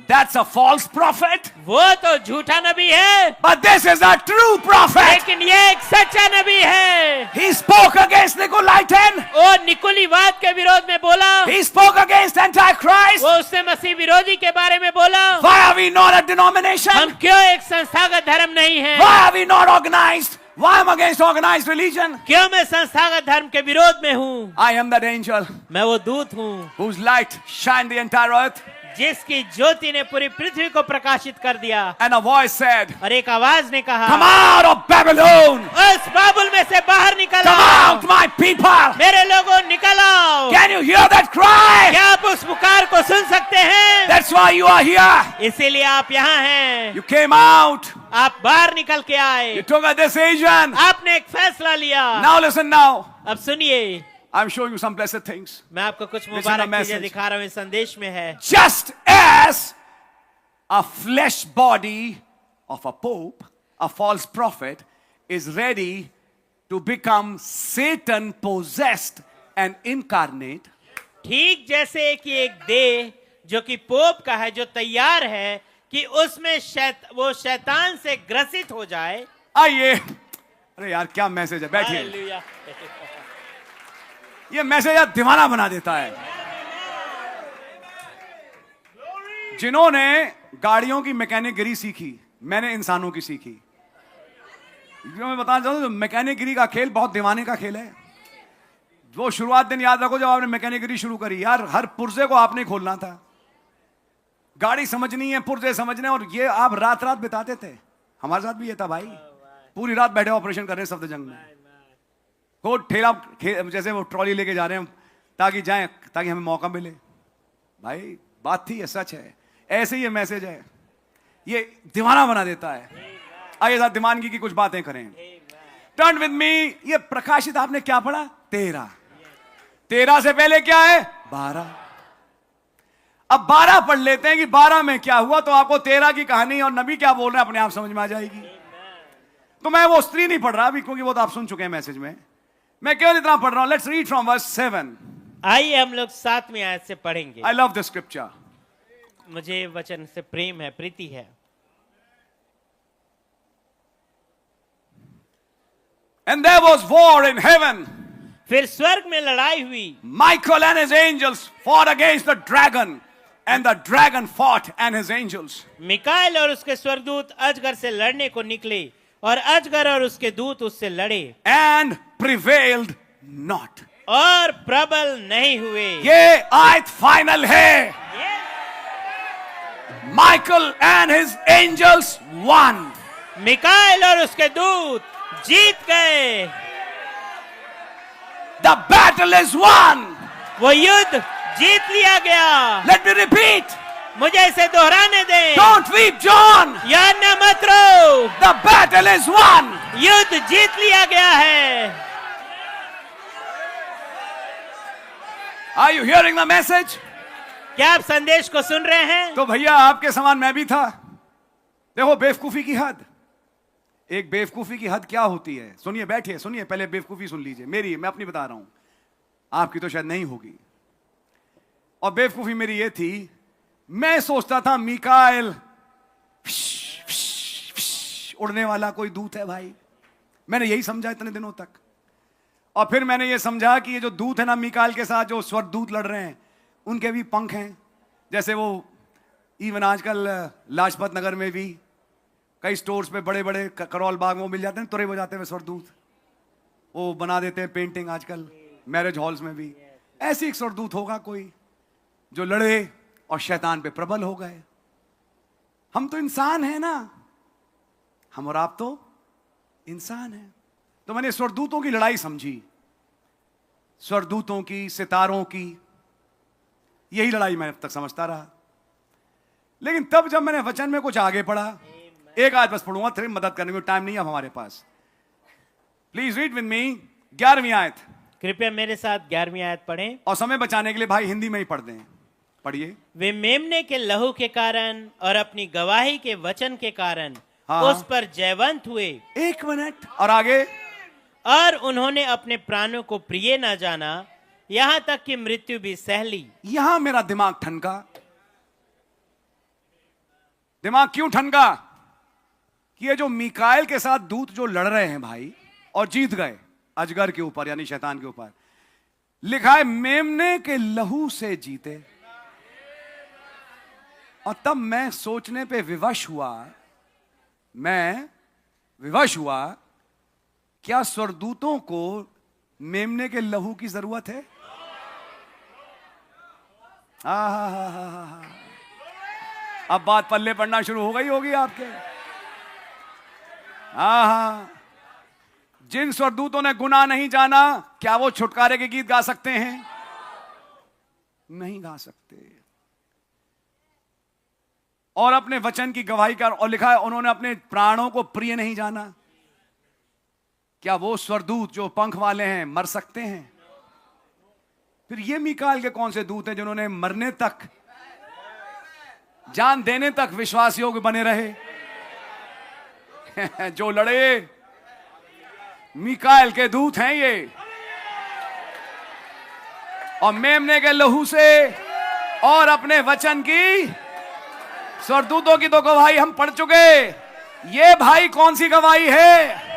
That's a false prophet. वो तो झूठा नबी है, But this is a true prophet. लेकिन ये एक सच्चा नबी है। He spoke against Nicolaitans. वो निकुलीवाद के विरोध में बोला, He spoke against Antichrist. वो उससे मसीह विरोधी के बारे में बोला। Why are we not a denomination? हम क्यों एक संस्थागत धर्म नहीं है? Why are we not organized? Why am I against organized religion? क्यों मैं संस्थागत धर्म के विरोध में हूँ? I am that angel मैं वो दूत हूँ whose light shined the entire earth. जिसकी ज्योति ने पूरी पृथ्वी को प्रकाशित कर दिया। And a voice said, और एक आवाज ने कहा, come out of Babylon. उस बाबुल में से बाहर निकल Come आओ, out, my people. मेरे लोगों निकल आओ। Can you hear that cry? क्या आप उस पुकार को सुन सकते हैं? That's why you are here. इसीलिए आप यहाँ हैं। You came out. आप बाहर निकल के आए। You took a decision. आपने एक फैसला लिया। Now listen now. अब सुनिए, I'm showing you some blessed things. मैं आपको कुछ Listen मुबारक the चीजें message. दिखा रहा हूँ। इस संदेश में है, Just as a flesh body of a pope, a false prophet, is ready to become Satan possessed and incarnate, ठीक जैसे कि एक देह जो कि पोप का है, जो तैयार है कि उसमें वो शैतान से ग्रसित हो जाए। आइए, अरे यार क्या मैसेज है, बैठिए। हालेलुया। ये मैसेज यार दीवाना बना देता है। जिन्होंने गाड़ियों की मैकेनिकगिरी सीखी, मैंने इंसानों की सीखी। जो मैं बताना चाहता हूं, मैकेनिकगिरी का खेल बहुत दीवाने का खेल है। वो शुरुआत दिन याद रखो जब आपने मैकेनिकगिरी शुरू करी, यार हर पुर्जे को आपने खोलना था। गाड़ी समझनी है, पुर्जे समझने, और ये आप रात रात बिताते थे। हमारे साथ भी ये था भाई, पूरी रात बैठे ऑपरेशन कर रहे हैं सफदरजंग में। को ठेला जैसे वो ट्रॉली लेके जा रहे हैं ताकि जाएं, ताकि हमें मौका मिले। भाई बात थी, ये सच है। ऐसे ही ये मैसेज है, ये दीवाना बना देता है। आइए साथ दीवानगी की कुछ बातें करें। Turn with me. ये प्रकाशित आपने क्या पढ़ा? 13। 13 से पहले क्या है? 12। अब 12 पढ़ लेते हैं कि 12 में क्या हुआ, तो आपको 13 की कहानी और नबी क्या बोल रहे हैं अपने आप समझ में आ जाएगी। तो मैं वो स्त्री नहीं पढ़ रहा अभी, क्योंकि वो तो आप सुन चुके हैं मैसेज में। मैं केवल इतना पढ़ रहा हूं। Let's read from verse 7। आइए हम लोग 7वीं आयत से पढ़ेंगे। I love the scripture. मुझे वचन से प्रेम है, प्रीति है। And there was war in heaven. फिर स्वर्ग में लड़ाई हुई। Michael and his angels fought against the dragon, and the dragon fought and his angels. मिकाएल और उसके स्वर्गदूत अजगर से लड़ने को निकले, और अजगर और उसके दूत उससे लड़े, And prevailed not. और प्रबल नहीं हुए। ये आयत फाइनल है। Michael and his angels won. मिकाएल और उसके दूत जीत गए। The battle is won. वो युद्ध जीत लिया गया। Let me repeat. मुझे इसे दोहराने दें। Don't weep, John. याना मत रो। The battle is won. युद्ध जीत लिया गया है। Are you hearing the message? क्या आप संदेश को सुन रहे हैं? तो भैया आपके समान मैं भी था। देखो बेवकूफी की हद, एक बेवकूफी की हद क्या होती है। सुनिए, बैठिए, सुनिए, पहले बेवकूफी सुन लीजिए मेरी, मैं अपनी बता रहा हूं, आपकी तो शायद नहीं होगी। और बेवकूफी मेरी ये थी, मैं सोचता था मिकाएल उड़ने वाला कोई दूत है भाई। मैंने यही समझा इतने दिनों तक। और फिर मैंने ये समझा कि ये जो दूत है ना मिकाएल के साथ, जो स्वर्गदूत लड़ रहे हैं, उनके भी पंख हैं। जैसे वो इवन आजकल लाजपत नगर में भी कई स्टोर्स पे बड़े बड़े करोल बाग में मिल जाते हैं तुरे बजाते हुए स्वरदूत, वो बना देते हैं पेंटिंग आजकल मैरिज हॉल्स में भी। ऐसी एक स्वरदूत होगा कोई जो लड़े और शैतान पे प्रबल हो गए। हम तो इंसान हैं ना, हम और आप तो इंसान हैं। तो मैंने स्वरदूतों की लड़ाई समझी, स्वरदूतों की, सितारों की, यही लड़ाई मैं अब तक समझता रहा। लेकिन तब जब मैंने वचन में कुछ आगे पढ़ा, एक आयत बस पढ़ूंगा, थोड़ी मदद करने को टाइम नहीं है अब हमारे पास। प्लीज रीड विद मी 11वीं आयत। कृपया मेरे साथ 11वीं आयत पढ़ें। और समय बचाने के लिए भाई हिंदी में ही पढ़ दें। पढ़िए। वे मेमने के लहू के कारण और अपनी गवाही के वचन के कारण हाँ। उस पर जयवंत हुए। एक मिनट, और आगे। और उन्होंने अपने प्राणों को प्रिय न जाना, यहां तक कि मृत्यु भी सह ली। यहां मेरा दिमाग ठनका। दिमाग क्यों ठनका? कि ये जो मीकाएल के साथ दूत जो लड़ रहे हैं भाई और जीत गए अजगर के ऊपर यानी शैतान के ऊपर, लिखा है मेमने के लहू से जीते। और तब मैं सोचने पे विवश हुआ, क्या स्वरदूतों को मेमने के लहू की जरूरत है? अब बात पल्ले पड़ना शुरू हो गई होगी आपके। जिन स्वरदूतों ने गुनाह नहीं जाना, क्या वो छुटकारे के गीत गा सकते हैं? नहीं गा सकते। और अपने वचन की गवाही कर, और लिखा है उन्होंने अपने प्राणों को प्रिय नहीं जाना। क्या वो स्वरदूत जो पंख वाले हैं मर सकते हैं? फिर ये मीकाएल के कौन से दूत हैं जिन्होंने मरने तक, जान देने तक विश्वास योग्य बने रहे? जो लड़े मीकाएल के दूत हैं ये। और मेमने के लहू से और अपने वचन की, स्वरदूतों की तो गवाही हम पढ़ चुके। ये भाई कौन सी गवाही है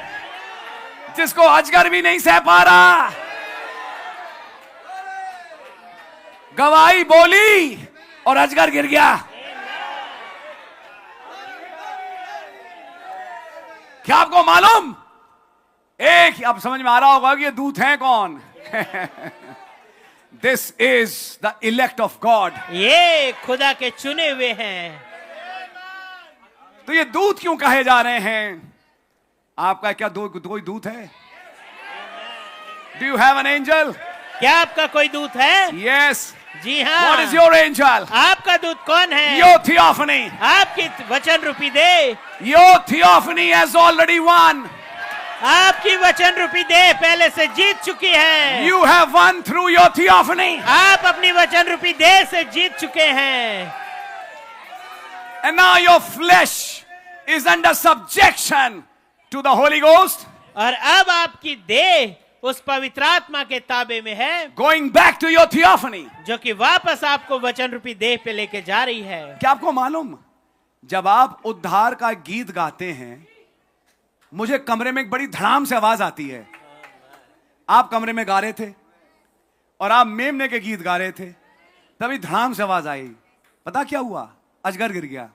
जिसको अजगर भी नहीं सह पा रहा? गवाही बोली और अजगर गिर गया। क्या आपको मालूम? एक अब समझ में आ रहा होगा कि ये दूत हैं कौन। This is the elect of God. ये खुदा के चुने हुए हैं। तो ये दूत क्यों कहे जा रहे हैं? आपका क्या कोई दूत है? Do you have an angel? क्या आपका कोई दूत है? यस। जी हाँ। What is your angel? आपका दूत कौन है? Your theophany. आपकी वचन रूपी दे। Your theophany has already won. आपकी वचन रूपी दे पहले से जीत चुकी है। You have won through your theophany. आप अपनी वचन रूपी दे से जीत चुके हैं। And now your flesh is under subjection to the Holy Ghost. और अब आपकी देह उस पवित्रात्मा के ताबे में है, Going back to your theophany. जो कि वापस आपको वचन रूपी देह पे लेके जा रही है। क्या आपको मालूम, जब आप उद्धार का गीत गाते हैं, मुझे कमरे में एक बड़ी धड़ाम से आवाज आती है। आप कमरे में गा रहे थे और आप मेमने के गीत गा रहे थे, तभी धड़ाम से आवाज आई। पता क्या हुआ? अजगर गिर गया।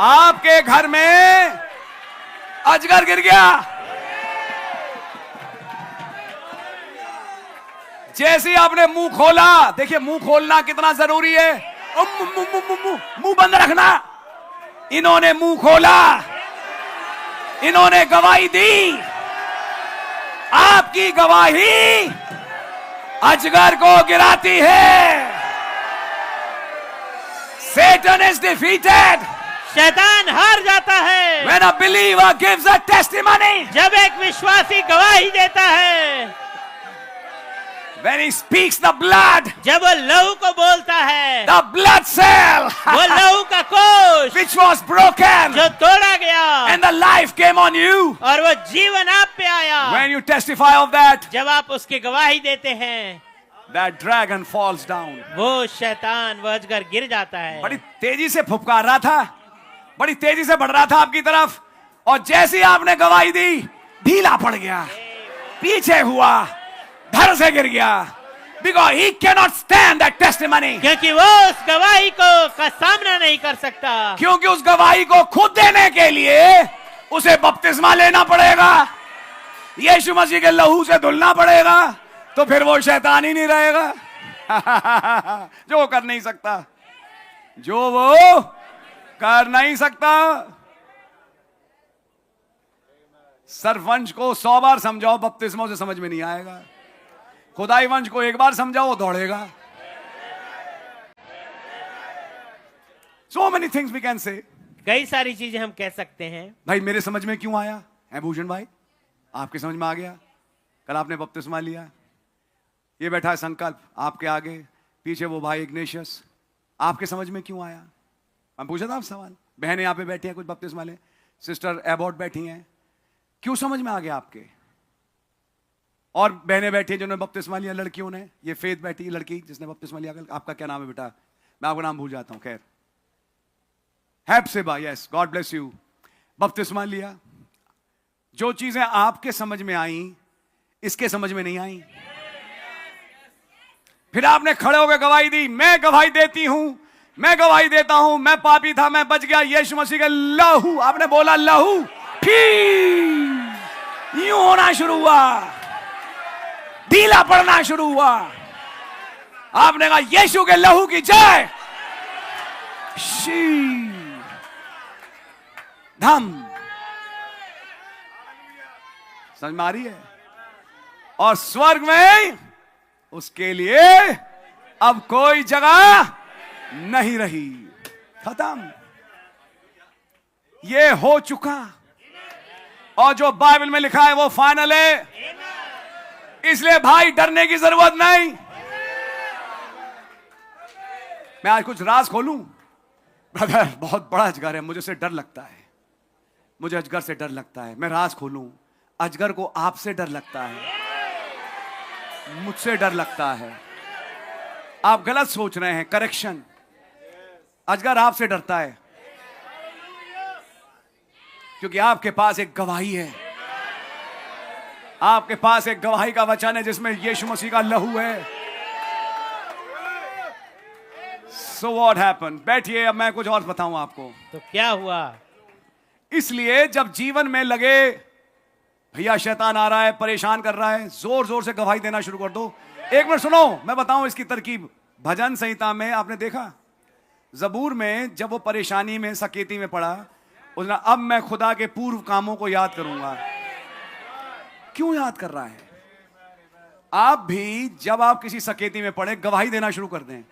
आपके घर में अजगर गिर गया। जैसे ही आपने मुंह खोला, देखिए मुंह खोलना कितना जरूरी है। मुंह बंद रखना। इन्होंने मुंह खोला, इन्होंने गवाही दी। आपकी गवाही अजगर को गिराती है। Satan is defeated. शैतान हार जाता है। When a believer gives a testimony. जब एक विश्वासी गवाही देता है। When he speaks the blood. जब वो लहू को बोलता है। The blood cell. वो लहू का कोष which was broken. जो तोड़ा गया। And the life came on you. और वो जीवन आप पे आया। When you testify of that. जब आप उसकी गवाही देते हैं, that dragon falls down. वो शैतान, वो अजगर गिर जाता है। बड़ी तेजी से फुफकार रहा था, बड़ी तेजी से बढ़ रहा था आपकी तरफ, और जैसे ही आपने गवाही दी, ढीला पड़ गया, पीछे हुआ, धड़ से गिर गया। Because he cannot stand that testimony. क्योंकि वो उस गवाही को का सामना नहीं नहीं कर सकता, क्योंकि उस गवाही को खुद देने के लिए उसे बपतिस्मा लेना पड़ेगा, यीशु मसीह के लहू से धुलना पड़ेगा, तो फिर वो शैतान ही नहीं रहेगा जो वो कर नहीं सकता, जो वो कर नहीं सकता। सर्ववंश को 100 बार समझाओ, बपतिस्मा से समझ में नहीं आएगा। खुदाई वंश को एक बार समझाओ, वो दौड़ेगा। So many things we can say. कई सारी चीजें हम कह सकते हैं। भाई मेरे समझ में क्यों आया है भूषण भाई? आपके समझ में आ गया? कल आपने बपतिस्मा लिया, ये बैठा है संकल्प आपके आगे, पीछे वो भाई इग्नेशियस, आपके समझ में क्यों आया? मैं पूछा था आप सवाल। बहनें यहाँ पे बैठी हैं, कुछ बपतिस्मा ले, सिस्टर एबॉट बैठी हैं, क्यों समझ में आ गया आपके? और बहनें बैठी हैं जिन्होंने बपतिस्मा लिया, लड़कियों ने, ये फेथ बैठी है लड़की जिसने बपतिस्मा लिया। आपका क्या नाम है बेटा? मैं आपका नाम भूल जाता हूं, खैर हेप्सिबा, यस, गॉड ब्लेस यू। बपतिस्मा लिया, जो चीजें आपके समझ में आई इसके समझ में नहीं आई, फिर आपने खड़े होकर गवाही दी, मैं गवाही देती हूं, मैं गवाही देता हूं, मैं पापी था, मैं बच गया यीशु मसीह के लहू। आपने बोला लहू, फिर यूं होना शुरू हुआ, ढीला पड़ना शुरू हुआ। आपने कहा यीशु के लहू की जय, धम। समझ में आ रही है? और स्वर्ग में उसके लिए अब कोई जगह नहीं रही, खत्म, ये हो चुका। और जो बाइबल में लिखा है वो फाइनल है, इसलिए भाई डरने की जरूरत नहीं। मैं आज कुछ राज खोलूं ब्रदर, बहुत बड़ा अजगर है, मुझे से डर लगता है, मुझे अजगर से डर लगता है। मैं राज खोलूं, अजगर को आपसे डर लगता है, मुझसे डर लगता है। आप गलत सोच रहे हैं, करेक्शन, अजगर आपसे डरता है क्योंकि आपके पास एक गवाही है, आपके पास एक गवाही का वचन है जिसमें यीशु मसीह का लहू है। So what happened? बैठिए, अब मैं कुछ और बताऊं आपको। तो क्या हुआ? इसलिए जब जीवन में लगे भैया शैतान आ रहा है, परेशान कर रहा है, जोर जोर से गवाही देना शुरू कर दो। एक मिनट सुनो, मैं बताऊं इसकी तरकीब। भजन संहिता में आपने देखा, जबूर में जब वो परेशानी में सकेती में पड़ा, उसने अब मैं खुदा के पूर्व कामों को याद करूंगा। क्यों याद कर रहा है? आप भी जब आप किसी सकेती में पड़े गवाही देना शुरू कर दें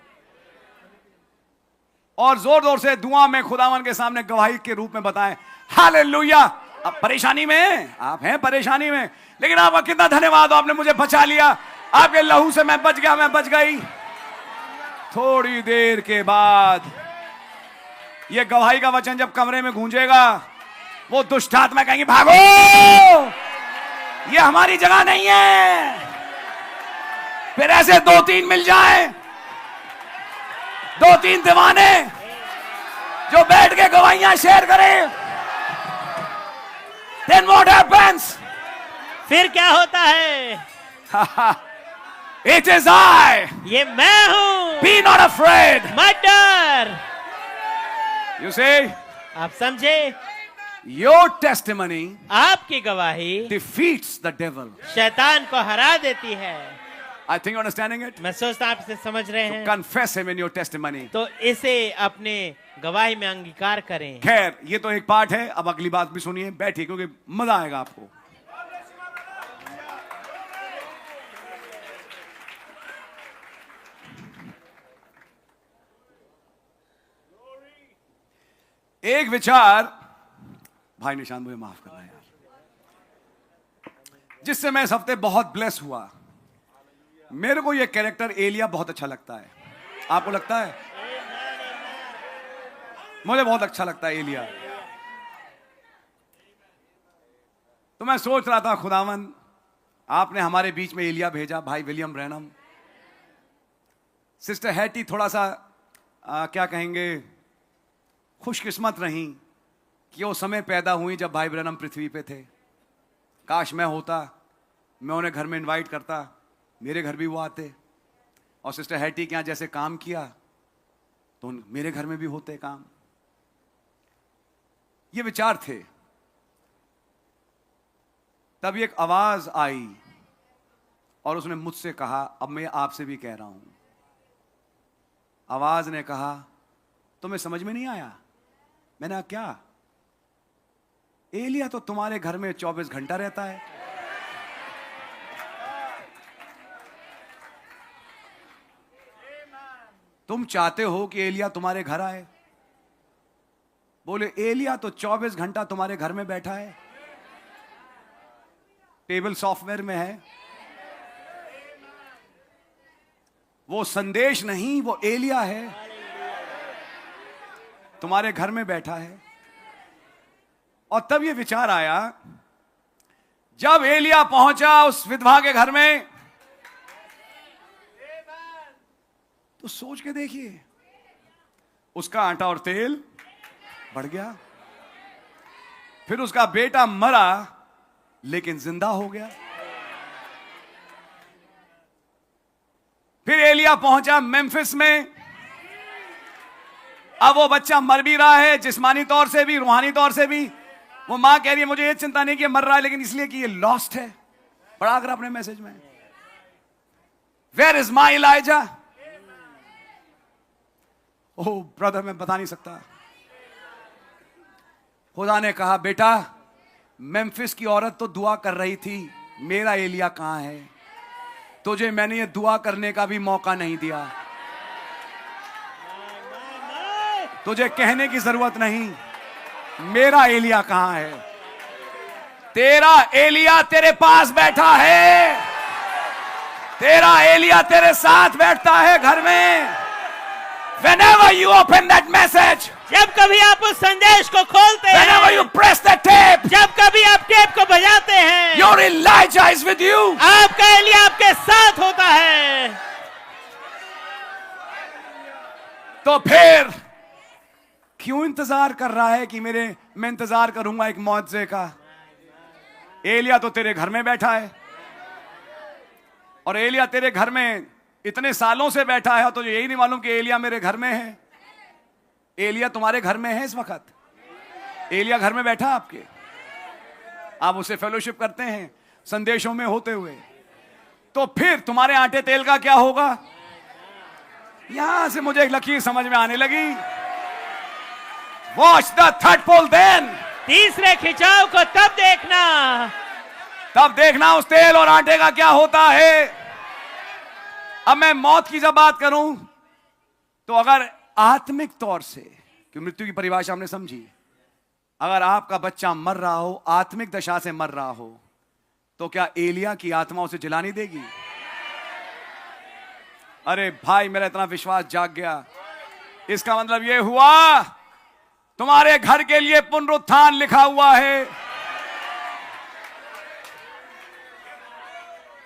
और जोर जोर से दुआ में खुदावन के सामने गवाही के रूप में बताएं, हालेलुया। अब परेशानी में आप हैं, परेशानी में, लेकिन आपका कितना धन्यवाद हो, आपने मुझे बचा लिया, आपके लहू से मैं बच गया, मैं बच गई। थोड़ी देर के बाद यह गवाही का वचन जब कमरे में गूंजेगा, वो दुष्ट आत्मा कहेंगे भागो, ये हमारी जगह नहीं है। फिर ऐसे 2-3 मिल जाए, 2-3 दीवाने जो बैठ के गवाहियां शेयर करें। Then what happens? फिर क्या होता है? It is I. ये मैं हूं। Be not afraid. मत डर। You see? आप समझे? Your testimony आपकी गवाही defeats the devil. शैतान को हरा देती है। I think you're understanding it. मैं सोचता हूं आप इसे समझ रहे हैं। Confess him in your testimony. तो इसे अपने गवाही में अंगीकार करें। खैर, ये तो एक पार्ट है, अब अगली बात भी सुनिए, बैठिए क्योंकि मजा आएगा आपको। एक विचार, भाई निशान मुझे माफ करना यार, जिससे मैं इस हफ्ते बहुत ब्लेस हुआ। मेरे को यह कैरेक्टर एलिया बहुत अच्छा लगता है। आपको लगता है? मुझे बहुत अच्छा लगता है एलिया। तो मैं सोच रहा था, खुदावन आपने हमारे बीच में एलिया भेजा, भाई विलियम ब्रैनम। सिस्टर हैटी थोड़ा सा क्या कहेंगे, खुशकिस्मत रही कि वो समय पैदा हुई जब भाई ब्रैनम पृथ्वी पे थे। काश मैं होता, मैं उन्हें घर में इनवाइट करता, मेरे घर भी वो आते और सिस्टर हैटी के यहाँ जैसे काम किया तो मेरे घर में भी होते काम। ये विचार थे। तब एक आवाज आई और उसने मुझसे कहा, अब मैं आपसे भी कह रहा हूं। आवाज ने कहा, तुम्हें समझ में नहीं आया? मैंने कहा क्या? एलिया तो तुम्हारे घर में 24 घंटा रहता है। तुम चाहते हो कि एलिया तुम्हारे घर आए? बोले एलिया तो 24 घंटा तुम्हारे घर में बैठा है, टेबल सॉफ्टवेयर में है। वो संदेश नहीं, वो एलिया है, तुम्हारे घर में बैठा है। और तब ये विचार आया, जब एलिया पहुंचा उस विधवा के घर में, तो सोच के देखिए, उसका आटा और तेल बढ़ गया। फिर उसका बेटा मरा लेकिन जिंदा हो गया। फिर एलिया पहुंचा मेम्फिस में। अब वो बच्चा मर भी रहा है, जिस्मानी तौर से भी, रूहानी तौर से भी। वो मां कह रही है मुझे ये चिंता नहीं कि मर रहा है, लेकिन इसलिए कि ये लॉस्ट है। पढ़ा कर अपने मैसेज में, where is my Elijah? Oh brother, मैं बता नहीं सकता। खुदा ने कहा, बेटा मेम्फिस की औरत तो दुआ कर रही थी, मेरा एलिया कहां है? तुझे मैंने ये दुआ करने का भी मौका नहीं दिया। तुझे कहने की जरूरत नहीं, मेरा एलिया कहां है? तेरा एलिया तेरे पास बैठा है, तेरा एलिया तेरे साथ बैठता है घर में। Whenever you open that message, जब कभी आप उस संदेश को खोलते हैं, whenever you press that tape, जब कभी आप टेप को बजाते हैं, your Elijah is with you. आपका एलिया आपके साथ होता है। तो फिर क्यों इंतजार कर रहा है कि मैं इंतजार करूंगा एक मौजज़े का? एलिया तो तेरे घर में बैठा है, और एलिया तेरे घर में इतने सालों से बैठा है, तो यही नहीं मालूम कि एलिया मेरे घर में है। एलिया तुम्हारे घर में है इस वक्त। एलिया घर में बैठा आपके, आप उसे फेलोशिप करते हैं संदेशों में होते हुए। तो फिर तुम्हारे आटे तेल का क्या होगा? यहां से मुझे एक लकीर समझ में आने लगी। Watch the third pull then. तीसरे खिंचाव को तब देखना उस तेल और आटे का क्या होता है। अब मैं मौत की जब बात करूं, तो अगर आत्मिक तौर से, कि मृत्यु की परिभाषा हमने समझी, अगर आपका बच्चा मर रहा हो, आत्मिक दशा से मर रहा हो, तो क्या एलिया की आत्मा उसे जला नहीं देगी? अरे भाई, मेरा इतना विश्वास जाग गया। इसका मतलब यह हुआ, तुम्हारे घर के लिए पुनरुत्थान लिखा हुआ है।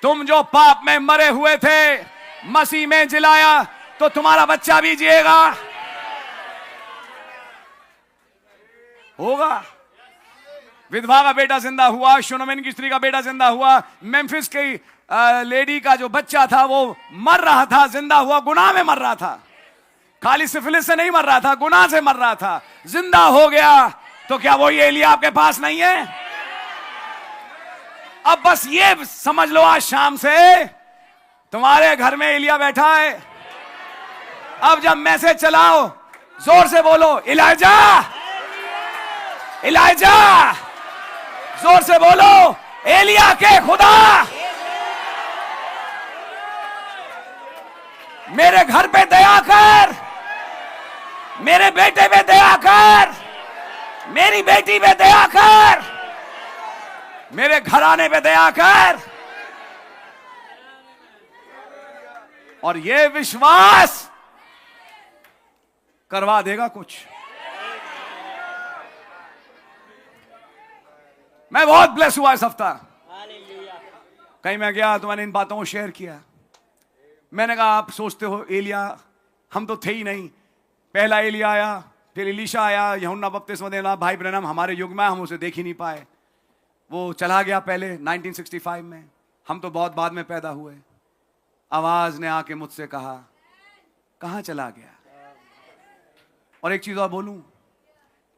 तुम जो पाप में मरे हुए थे, मसीह में जिलाया, तो तुम्हारा बच्चा भी जिएगा, होगा। विधवा का बेटा जिंदा हुआ, शुनोमिन की स्त्री का बेटा जिंदा हुआ, मेम्फिस की लेडी का जो बच्चा था वो मर रहा था, जिंदा हुआ, गुनाह में मर रहा था। खाली सिफिलिस से नहीं मर रहा था, गुनाह से मर रहा था, जिंदा हो गया। तो क्या वो ये एलिया आपके पास नहीं है? अब बस ये समझ लो, आज शाम से तुम्हारे घर में एलिया बैठा है। अब जब मैसेज चलाओ, जोर से बोलो, इलाइजा, इलाइजा, जोर से बोलो, एलिया के खुदा मेरे घर पे दया कर, मेरे बेटे पे दया कर, मेरी बेटी पे दया कर, मेरे घराने पे दया कर। और ये विश्वास करवा देगा कुछ। मैं बहुत ब्लेस हुआ इस हफ्ता। कहीं मैं गया तो मैंने इन बातों को शेयर किया। मैंने कहा, आप सोचते हो एलिया, हम तो थे ही नहीं। पहला एलिया आया, फिर एलीशा आया, यूहन्ना बपतिस्मा देना, भाई ब्रैनम हमारे युग में, हम उसे देख ही नहीं पाए। वो चला गया पहले 1965 में, हम तो बहुत बाद में पैदा हुए। आवाज ने आके मुझसे कहा, कहां चला गया? और एक चीज और बोलूं,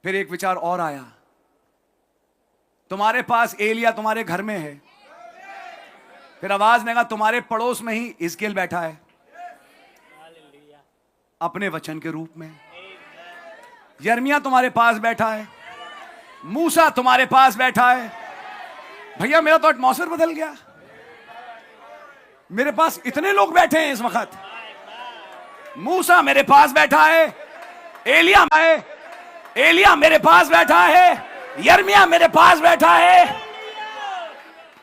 फिर एक विचार और आया, तुम्हारे पास एलिया तुम्हारे घर में है, फिर आवाज ने कहा तुम्हारे पड़ोस में ही हिजकिय्याह बैठा है अपने वचन के रूप में, यिर्मयाह तुम्हारे पास बैठा है, मूसा तुम्हारे पास बैठा है। भैया मेरा तो एटमॉस्फेयर बदल गया, मेरे पास इतने लोग बैठे हैं इस वक्त, मूसा मेरे पास बैठा है, एलिया मेरे पास बैठा है, यिर्मयाह मेरे पास बैठा है।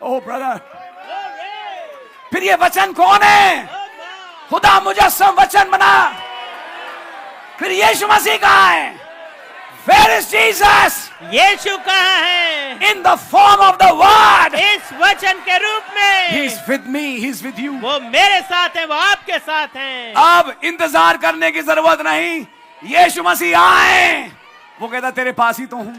ओह ब्रदर, फिर ये वचन कौन है? खुदा मुजस्सम वचन बना। फिर यीशु मसीह कहाँ है? Where is Jesus? यीशु कहाँ है? In the form of the word. इस वचन के रूप में। He's with me, he's with you. वो मेरे साथ है, वो आपके साथ हैं। अब इंतजार करने की जरूरत नहीं, यीशु मसीह आए, वो कहता तेरे पास ही तो हूं।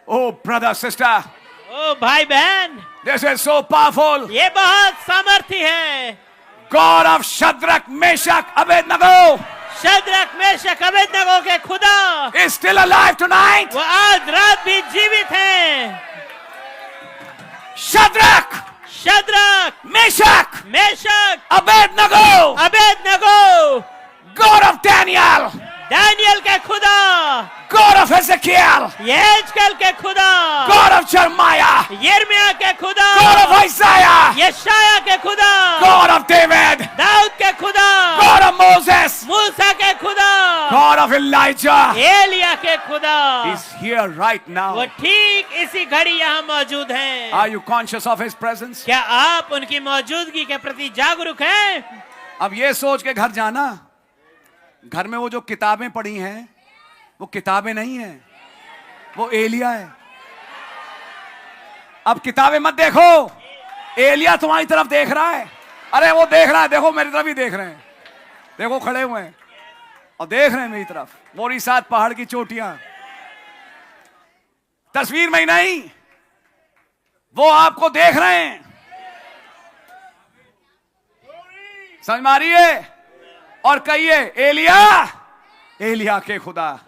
Oh brother, sister. ओ भाई बहन, This is so powerful. ये बहुत सामर्थी है। God of Shadrach, Meshach, Abednego Shadrach Meshach Abednego के खुदा is still alive tonight. वो आज रात भी जीवित हैं। Shadrach, शद्रक Meshach, मेशक Abednego, अबेदनगो, God of Daniel, दानियल के खुदा, God of Ezekiel, यहेजकेल के खुदा, God of Jeremiah, यिर्मयाह के खुदा, God of Isaiah, यशायाह के खुदा, God of David, दाऊद के खुदा, God of Moses, मूसा के खुदा, God of Elijah. एलिया के खुदा। He's here right वो now. ठीक इसी घड़ी यहाँ मौजूद हैं। Are you conscious of his presence? क्या आप उनकी मौजूदगी के प्रति जागरूक हैं? अब ये सोच के घर जाना, घर में वो जो किताबें पड़ी हैं वो किताबें नहीं हैं, वो एलिया है। अब किताबें मत देखो, एलिया तुम्हारी तरफ देख रहा है। अरे वो देख रहा है, देखो मेरी तरफ ही देख रहे हैं, देखो खड़े हुए हैं और देख रहे हैं मेरी तरफ। मोरी सात पहाड़ की चोटियां तस्वीर में ही नहीं, वो आपको देख रहे हैं। समझ में आ रही है? और कहिए एलिया के खुदा।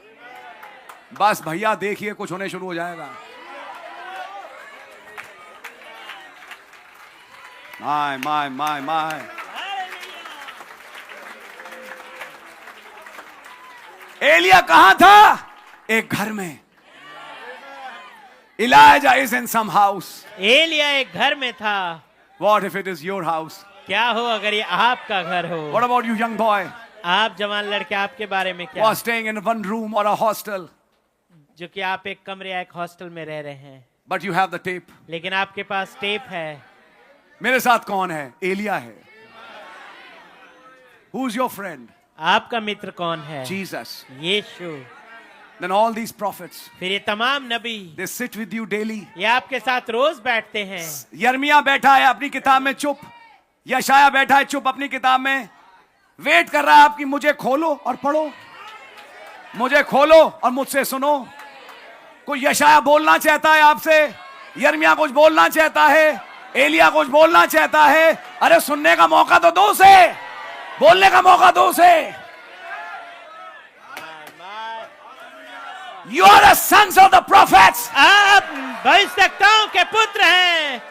बस भैया देखिए कुछ होने शुरू हो जाएगा। माय एलिया कहां था? एक घर में। Elijah is in some house. एलिया एक घर में था। What if it is your house? क्या हो अगर ये आपका घर हो? What about you young boy? आप जवान लड़के, आपके बारे में क्या? Was staying in one room or a hostel, जो कि आप एक कमरे या एक हॉस्टल में रह रहे हैं, but you have the tape. लेकिन आपके पास टेप है। मेरे साथ कौन है? एलिया है। Who's your friend? आपका मित्र कौन है? Jesus. Yeshu. Then all these prophets, फिर ये तमाम नबी, they sit with you daily. ये आपके साथ रोज बैठते हैं। यिर्मयाह बैठा है अपनी किताब में चुप, यशायाह बैठा है चुप अपनी किताब में, वेट कर रहा है आपकी मुझे खोलो और पढ़ो, मुझे खोलो और मुझसे सुनो। कोई यशायाह बोलना चाहता है आपसे, यिर्मयाह कुछ बोलना चाहता है, एलिया कुछ बोलना चाहता है। अरे सुनने का मौका तो दो उसे, बोलने का मौका दो उसे। You are the sons of the prophets. आप भविष्यवक्ताओं के पुत्र हैं।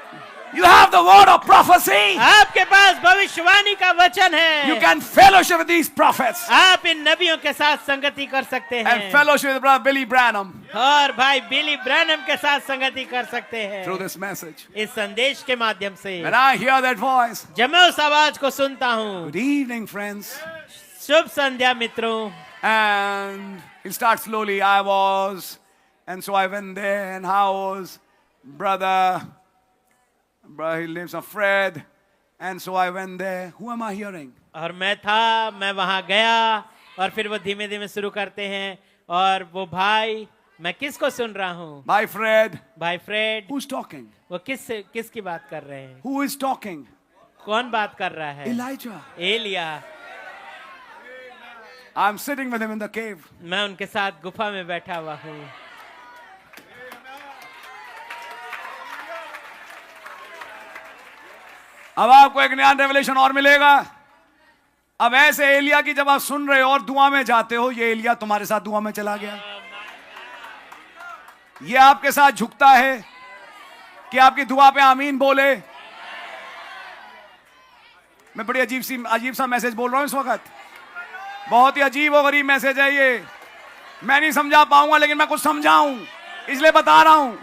You have the word of prophecy. आपके पास भविष्यवाणी का वचन है। You can fellowship with these prophets. आप इन नबियों के साथ संगति कर सकते हैं। And fellowship with brother Billy Branham. और भाई बिली ब्रैनम के साथ संगति कर सकते हैं Through this message. इस संदेश के माध्यम से। When I hear that voice. जब मैं उस आवाज को सुनता हूँ। Good evening, friends. शुभ संध्या मित्रों। And he'll start slowly. I was, and so I went there, and how was brother, his name's Fred, and so I went there. Who am I hearing? और मैं वहां गया, और फिर वो धीमे धीमे शुरू करते हैं, और वो भाई, मैं किसको सुन रहा हूँ? By Fred. भाई फ्रेड। Who's talking? वो किसकी बात कर रहे हैं? Who is talking? कौन बात कर रहा है? Elijah. Elia. I'm sitting with him in the cave. मैं उनके साथ गुफा में बैठा हुआ हूँ। अब आपको एक नया रेवलेशन और मिलेगा। अब ऐसे एलिया की जब आप सुन रहे हो और दुआ में जाते हो, ये एलिया तुम्हारे साथ दुआ में चला गया। ये आपके साथ झुकता है कि आपकी दुआ पे आमीन बोले। मैं बड़ी अजीब सा मैसेज बोल रहा हूं इस वक्त, बहुत ही अजीब और गरीब मैसेज है ये। मैं नहीं समझा पाऊंगा, लेकिन मैं कुछ समझाऊं इसलिए बता रहा हूं।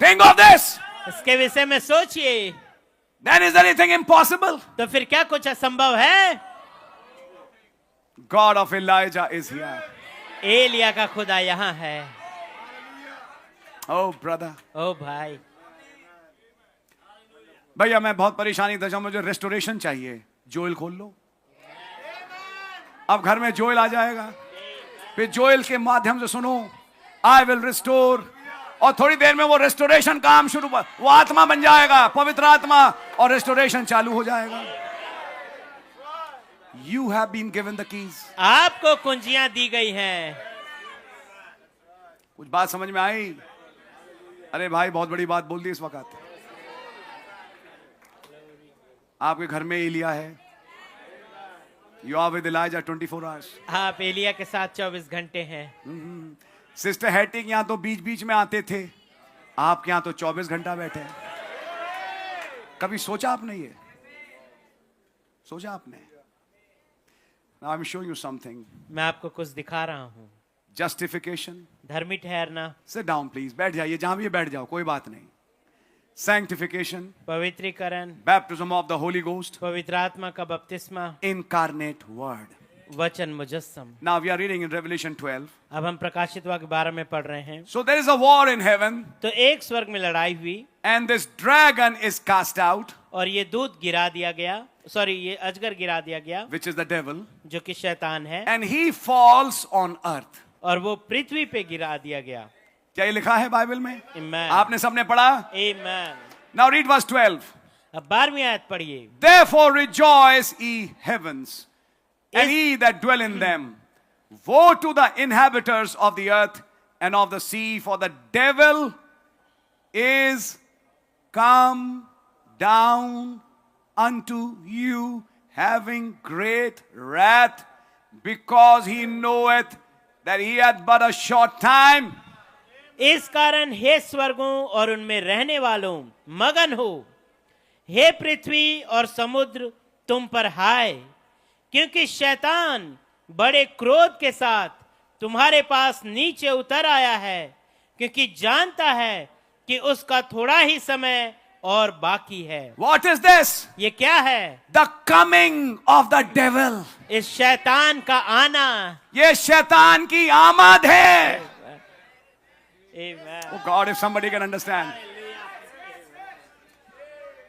थिंक ऑफ दिस, इसके विषय में सोचिए। Then is anything impossible? तो फिर क्या कुछ असंभव है? God of Elijah is here. एलिया का खुदा यहाँ है। ओ ब्रदर, ओ भाई, भैया मैं बहुत परेशानी था, मुझे रेस्टोरेशन चाहिए। जोएल खोल लो, अब घर में जोएल आ जाएगा। फिर जोएल के माध्यम से सुनो, आई विल रिस्टोर, और थोड़ी देर में वो रेस्टोरेशन काम शुरू, वो आत्मा बन जाएगा, पवित्र आत्मा, और रेस्टोरेशन चालू हो जाएगा। You have been given the keys. आपको कुंजियां दी गई हैं। कुछ बात समझ में आई? अरे भाई बहुत बड़ी बात बोल दी इस वक्त। आपके घर में एलिया है। You are with Elijah 24 hours. आप एलिया के साथ 24 घंटे हैं। सिस्टर हैटी के यहां तो बीच बीच में आते थे, आपके यहां तो 24 घंटा बैठे हैं। कभी सोचा आपने ये? सोचा आपने? Now I'm showing you something. मैं आपको कुछ दिखा रहा हूं। Justification. धर्मी ठहरना। Sit down please. बैठ जाइए, जहां भी बैठ जाओ, कोई बात नहीं। Sanctification. पवित्रीकरण। Baptism of the Holy Ghost. पवित्र आत्मा का बपतिस्मा। Incarnate Word. वचन मुजस्सम। Now we are reading in Revelation 12. अब हम प्रकाशित वाक्य 12 में पढ़ रहे हैं। So there is a war in heaven. तो एक स्वर्ग में लड़ाई हुई, And this dragon is cast out, और ये दूत गिरा दिया गया, सॉरी ये अजगर गिरा दिया गया, which is the devil, जो कि शैतान है, and he falls on earth. और वो पृथ्वी पे गिरा दिया गया। क्या ये लिखा है बाइबल में? Amen. आपने सबने पढ़ा? Amen. Now read verse 12. अब 12वीं आयत पढ़िए। Therefore rejoice, ye heavens, and ye that dwell in them. Woe to the inhabitants of the earth and of the sea, for the devil is come down unto you, having great wrath, because he knoweth that he hath but a short time. इस कारण हे स्वर्गों और उनमें रहने वालों मगन हो, हे पृथ्वी और समुद्र तुम पर हाय, क्योंकि शैतान बड़े क्रोध के साथ तुम्हारे पास नीचे उतर आया है, क्योंकि जानता है कि उसका थोड़ा ही समय और बाकी है। What is this? ये क्या है? The coming of the devil. इस शैतान का आना। ये शैतान की आमद है। Amen. Oh God, if somebody can understand.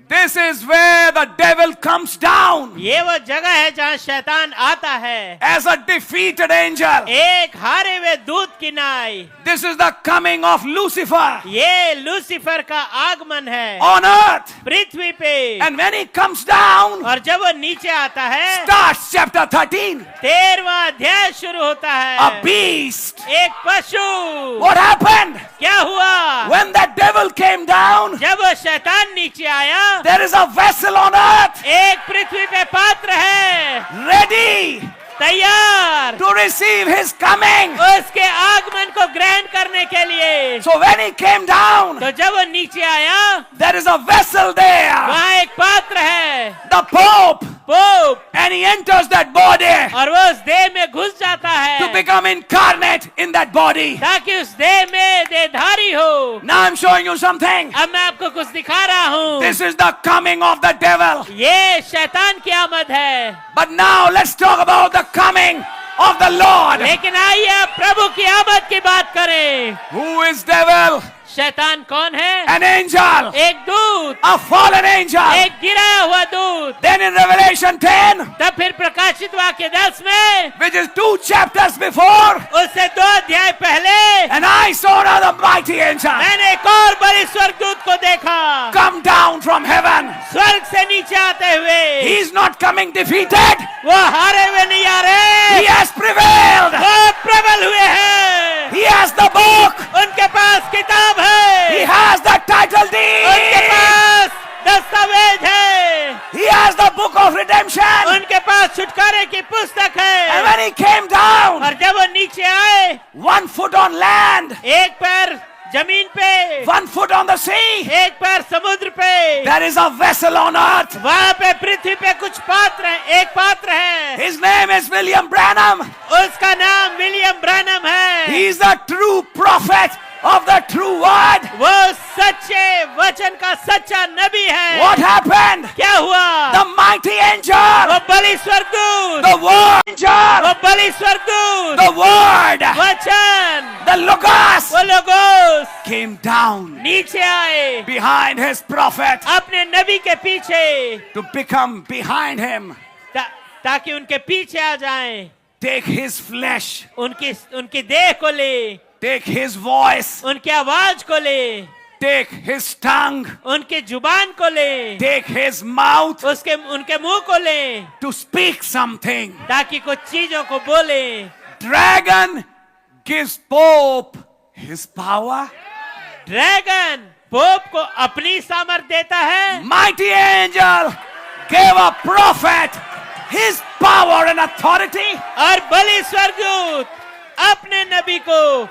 This is where the devil comes down ये वो जगह है जहाँ शैतान आता है as a defeated angel. एक हारे हुए दूत की नाई। This is the coming of Lucifer ये लूसीफर का आगमन है on earth. पृथ्वी पे। And when he comes down, और जब वो नीचे आता है, starts chapter 13. 13वां अध्याय शुरू होता है। A beast. एक पशु। What happened? क्या हुआ? When that devil came down, जब वो शैतान नीचे आया, there is a vessel on earth एक पृथ्वी पे पात्र है, ready तैयार to receive his coming. उसके आगमन को ग्रहण करने के लिए। So when he came down, तो जब वो नीचे आया, there is a vessel there, वहाँ एक पात्र है, the Pope, pope, and he enters that body और वो उस देह में घुस जाता to है become incarnate in that body. ताकि उस देह में देहधारी हो। Now I'm showing you something. अब मैं आपको कुछ दिखा रहा हूँ। This is the coming of the devil. ये शैतान की आमद है। But now let's talk about the coming of the Lord. लेकिन आइए अब प्रभु की आमद की बात करें। Who is devil? शैतान कौन है? An angel, एक दूत, a fallen angel. एक गिराया हुआ दूत। Then in Revelation 10, तब फिर प्रकाशित वाक्य 10 में, which is 2 chapters before, उससे 2 अध्याय पहले, and I saw another mighty angel मैंने एक और बड़े स्वर्गदूत को देखा come down from heaven. स्वर्ग से नीचे आते हुए। He is not coming defeated. वो हारे हुए नहीं आ रहे, He has prevailed. वो प्रबल हुए हैं। He has the book. उनके पास किताब है, He has the title उनके deed. पास दस्तावेज है। He has the book of redemption. उनके पास छुटकारे की पुस्तक And है। when he came down, और जब वो नीचे आए, 1 foot on land, एक पैर जमीन पे, 1 foot on the sea, एक पैर समुद्र पे, there is a vessel on earth. वहां पे पृथ्वी पे कुछ पात्र हैं, एक पात्र है। His name is William Branham. उसका नाम विलियम ब्रैनम है। He is the true prophet of the true word. वो सच्चे वचन का सच्चा नबी है। What happened? क्या हुआ? The mighty angel, वो बलि स्वर्गदूत, the word angel, वो बलि स्वर्गदूत, the word, वचन, the logos वो लोगोस came down नीचे आए behind his prophet अपने नबी के पीछे, to become behind him, ताकि उनके पीछे आ जाएं, take his flesh, उनकी देह को ले, take his voice, उनकी आवाज को ले, take his tongue, उनकी जुबान को ले, take his mouth उनके मुंह को ले, to speak something. ताकि कुछ चीजों को बोले। Dragon gives Pope his power. Dragon pope को अपनी सामर्थ देता है। Mighty angel gave a prophet his power and authority. और बलि स्वर्गदूत अपने नबी को,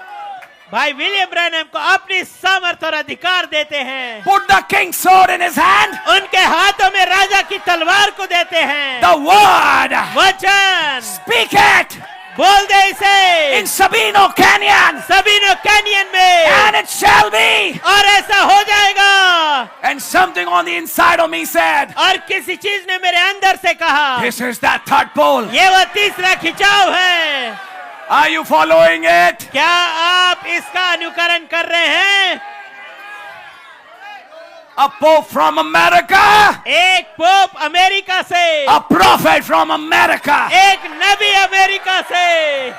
भाई विलियम ब्रैनम को अपनी सामर्थ और अधिकार देते हैं। Put the king's sword in his hand. उनके हाथों में राजा की तलवार को देते हैं। The word. वचन Speak it बोल दे इसे in Sabino Canyon. Sabino canyon में, And it shall be. और ऐसा हो जाएगा। And something on the inside of me said, और किसी चीज ने मेरे अंदर से कहा, this is that third pole. ये वो तीसरा खिंचाव है। Are you following it? क्या आप इसका अनुकरण कर रहे हैं? A pope from America. एक पोप अमेरिका से, A prophet from America. एक नबी अमेरिका से।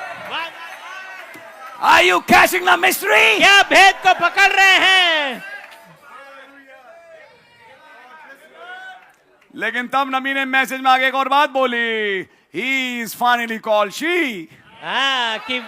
Are you catching the mystery? क्या भेद को पकड़ रहे हैं? लेकिन तब नबी ने मैसेज में आगे एक और बात बोली. He is finally called she. हाँ, कि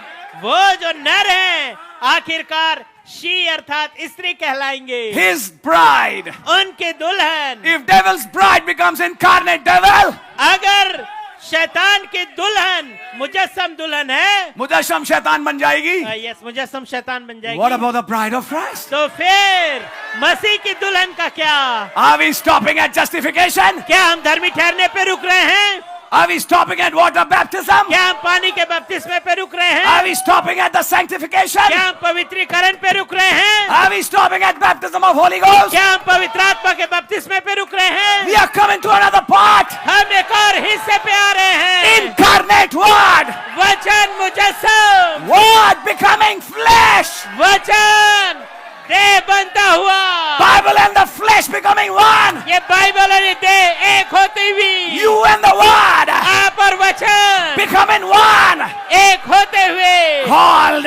वो जो नर हैं आखिरकार शी अर्थात स्त्री कहलाएंगे। His bride. उनके दुल्हन। If devil's bride becomes incarnate devil, अगर शैतान की दुल्हन मुजस्सम दुल्हन है, मुजस्सम शैतान बन जाएगी. यस, मुजस्सम शैतान बन जाएगी। What about the bride of Christ? तो फिर मसीह की दुल्हन का क्या? Are we stopping at justification? क्या हम धर्मी ठहरने पे रुक रहे हैं? Are we stopping at water baptism? क्या हम पानी के बपतिस्मे पे रुक रहे हैं? Are we stopping at the sanctification? क्या हम पवित्रीकरण पे रुक रहे हैं? Are we stopping at baptism of Holy Ghost? क्या हम पवित्र आत्मा के बपतिस्मे पे रुक रहे हैं? We are coming to another part. हम एक और हिस्से पे आ रहे हैं। Incarnate word. वचन मुजस्सम, Word becoming flesh. वचन देह बनता हुआ। Bible and the flesh becoming one. ये बाइबल और ये देह एक होती हुई, You and the word आप और वचन becoming one. एक होते हुए, Called,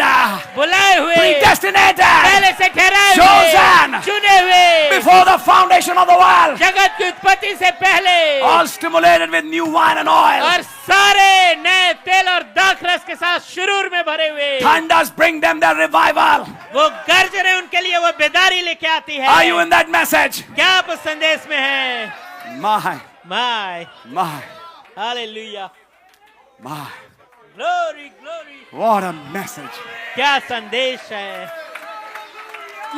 बुलाए हुए, predestinated, पहले से ठहराए chosen, हुए, चुने हुए, before the foundation of the world. जगत की उत्पत्ति से पहले, All stimulated with new wine and oil. और सारे नए तेल और दाखरस के साथ शुरूर में भरे हुए। Thunders bring them their revival. वो गर्जने उनके लिए वो बेदारी लेके आती है। Are you in that message? क्या आप उस संदेश में हैं? My, my my, hallelujah, my. Glory glory, What a message. क्या संदेश है।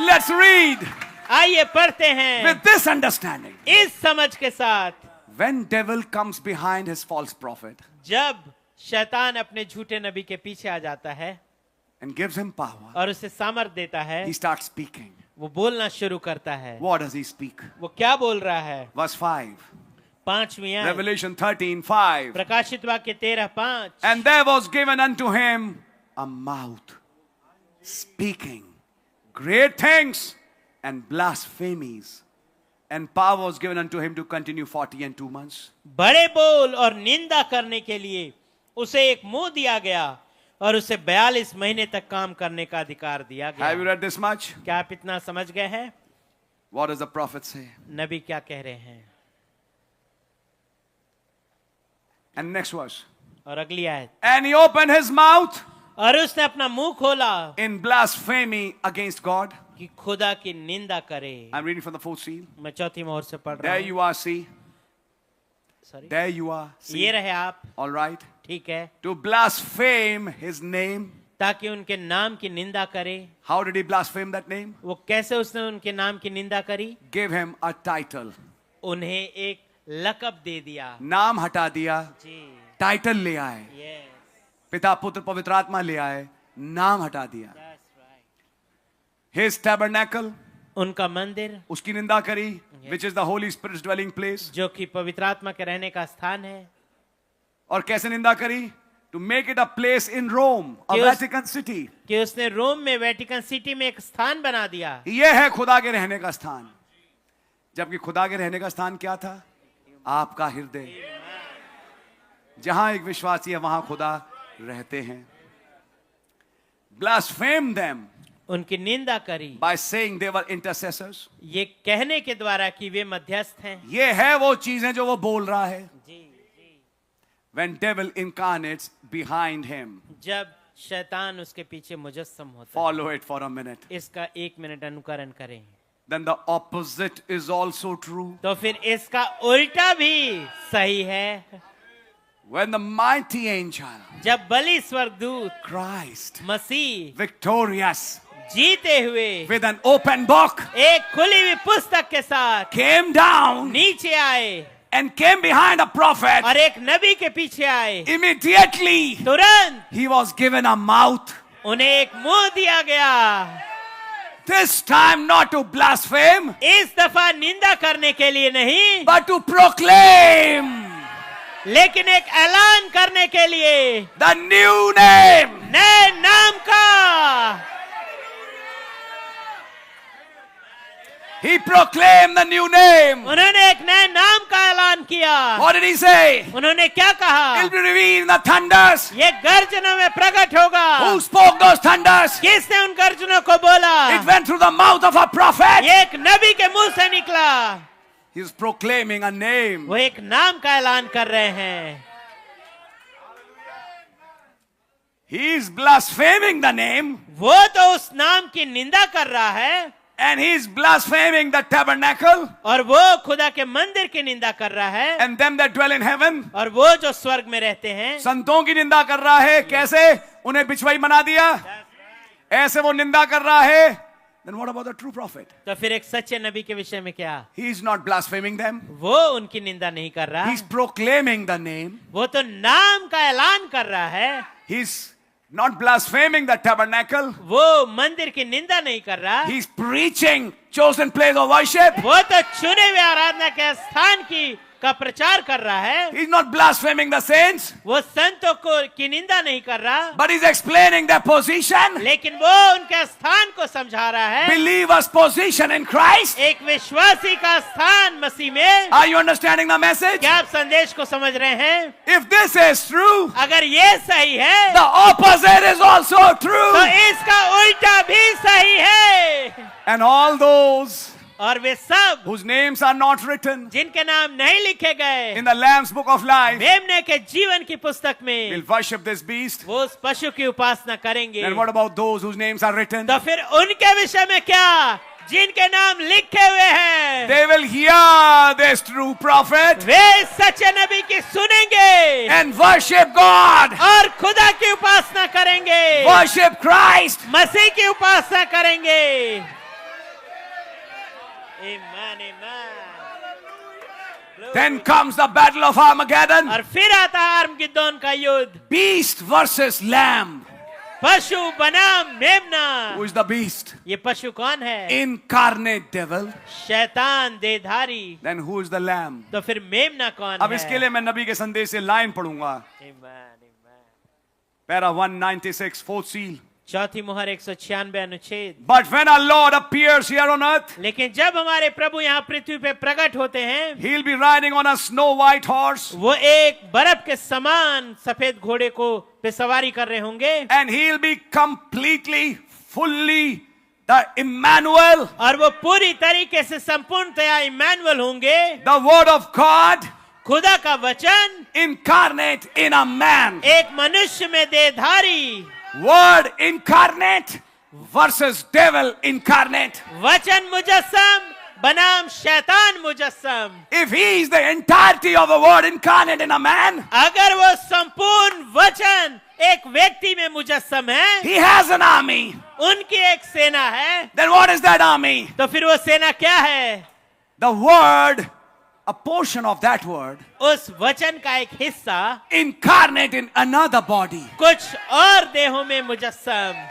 Let's read आइए पढ़ते हैं with this understanding. इस समझ के साथ। When devil comes behind his false prophet जब शैतान अपने झूठे नबी के पीछे आ जाता है and gives him power, और उसे सामर्थ देता है, he starts speaking. वो बोलना शुरू करता है। What does he speak? वो क्या बोल रहा है? Verse 5. 5वीं आयत, Revelation 13:5. प्रकाशित वाक्य 13:5। And there was given unto him a mouth speaking great things and blasphemies, and power was given unto him to continue 40 and 2 months. बड़े बोल और निंदा करने के लिए उसे एक मुंह दिया गया और उसे 42 महीने तक काम करने का अधिकार दिया Have you गया। read this much? क्या आप इतना समझ गए हैं? What does the prophet say? नबी क्या कह रहे हैं? And next verse. और अगली आयत, And he opened his mouth और उसने अपना मुंह खोला in blasphemy against God. कि खुदा की निंदा करे। I'm reading from the fourth seal. मैं चौथी मोहर से पढ़ रहा There हूँ। you are, see. Sorry। There you are. See. ये रहे आप, All right. ठीक है, To blaspheme his name. ताकि उनके नाम की निंदा करे। How did he blaspheme that name? वो कैसे उसने उनके नाम की निंदा करी? Give him a title. उन्हें एक लक़ब दे दिया। नाम हटा दिया, जी, टाइटल ले आए। यस, पिता पुत्र पवित्र आत्मा ले आए, नाम हटा दिया। That's right. His tabernacle, उनका मंदिर, उसकी निंदा करी, which is the Holy Spirit's dwelling place. जो कि पवित्र आत्मा के रहने का स्थान है। और कैसे निंदा करी? To make it a place in Rome, a कि उस- Vatican city. कि उसने रोम में वेटिकन सिटी में एक स्थान बना दिया। यह है खुदा के रहने का स्थान। जबकि खुदा के रहने का स्थान क्या था? आपका हृदय। जहां एक विश्वासी है वहां खुदा रहते हैं। Blaspheme them उनकी निंदा करी, by saying they were intercessors. ये कहने के द्वारा कि वे मध्यस्थ हैं। ये है वो चीजें जो वो बोल रहा है। जी जी, When devil incarnates behind him. जब शैतान उसके पीछे मुजस्सम होता है। Follow it for a minute. इसका 1 मिनट अनुकरण करें। Then the opposite is also true. तो फिर इसका उल्टा भी सही है। When the mighty angel, जब बलि स्वर्गदूत Christ, मसीह victorious, जीते हुए with an open book, एक खुली हुई पुस्तक के साथ came down नीचे आए and came behind a prophet, और एक नबी के पीछे आए, immediately तुरंत he was given a mouth. उन्हें एक मुंह दिया गया। This time not to blaspheme, इस दफा निंदा करने के लिए नहीं, but to proclaim लेकिन एक ऐलान करने के लिए the new name. नए नाम का। He proclaimed the new name. उन्होंने एक नए नाम का ऐलान किया। What did he say? उन्होंने क्या कहा? It'll be revealed in the thunders. ये गर्जनों में प्रकट होगा। Who spoke those thunders? किसने उन गर्जनों को बोला? It went through the mouth of a prophet. ये एक नबी के मुंह से निकला। He's proclaiming a name. वो एक नाम का ऐलान कर रहे हैं। He is blaspheming the name, वो तो उस नाम की निंदा कर रहा है and he is blaspheming the tabernacle और वो खुदा के मंदिर की निंदा कर रहा है and them that dwell in heaven. और वो जो स्वर्ग में रहते हैं। संतों की निंदा कर रहा है। कैसे? उन्हें बिचवाई बना दिया। ऐसे वो निंदा कर रहा है। Then what about the true prophet? तो फिर एक सच्चे नबी के विषय में क्या? He is not blaspheming them. वो उनकी निंदा नहीं कर रहा, He's proclaiming the name. वो तो नाम का ऐलान कर रहा है। He's not blaspheming the tabernacle. वो मंदिर की निंदा नहीं कर रहा, He's preaching chosen place of worship. वो तो चुने हुए आराधना के स्थान का प्रचार कर रहा है। He's not blaspheming the saints, वो संतों की निंदा नहीं कर रहा, but he's explaining their position. लेकिन वो उनके स्थान को समझा रहा है। Believer's position in Christ. एक विश्वासी का स्थान मसीह में। Are you understanding the message? क्या आप संदेश को समझ रहे हैं? If this is true, अगर ये सही है the opposite is also true. तो इसका उल्टा भी सही है। And all those और वे सब whose names are not written जिनके नाम नहीं लिखे गए in the Lamb's book of life मेमने के जीवन की पुस्तक will में, worship this beast. वो उस पशु की उपासना करेंगे। And what about those whose names are written? तो फिर उनके विषय में क्या? जिनके नाम लिखे हुए हैं, They will hear this true prophet वे सच्चे नबी की सुनेंगे and worship God, और खुदा की उपासना करेंगे, worship Christ. मसीह की उपासना करेंगे। Amen, amen. Then comes the battle of Armageddon. और फिर आता है आर्मगिद्दोन का युद्ध। Beast versus lamb. पशु बनाम मेमना। Who is the beast? ये पशु कौन है? Incarnate devil. शैतान देहधारी। Then who is the lamb? तो फिर मेमना कौन अब है? इसके लिए मैं नबी के संदेश से लाइन पढ़ूंगा। Amen, amen. Para 196, fourth seal. चौथी मुहर 196 अनुच्छेद। But when our Lord appears here on earth, लेकिन जब हमारे प्रभु यहाँ पृथ्वी पे प्रकट होते हैं, he'll be riding on a snow white horse, वो एक बर्फ के समान सफेद घोड़े को पे सवारी कर रहे होंगे, and he'll be completely, fully the Emmanuel, और वो पूरी तरीके से संपूर्णतया इम्मानुएल होंगे। the word of God खुदा का वचन incarnate in a man. एक मनुष्य में देहधारी, Word incarnate versus devil incarnate. वचन मुजस्सम बनाम शैतान मुजस्सम। If he is the entirety of the word incarnate in a man, अगर वो संपूर्ण वचन एक व्यक्ति में मुजस्सम है, he has an army. उनकी एक सेना है, Then what is that army? तो फिर वो सेना क्या है? The word, a portion of that word, उस वचन का एक हिस्सा incarnate in another body. कुछ और देहों में मुजस्सम।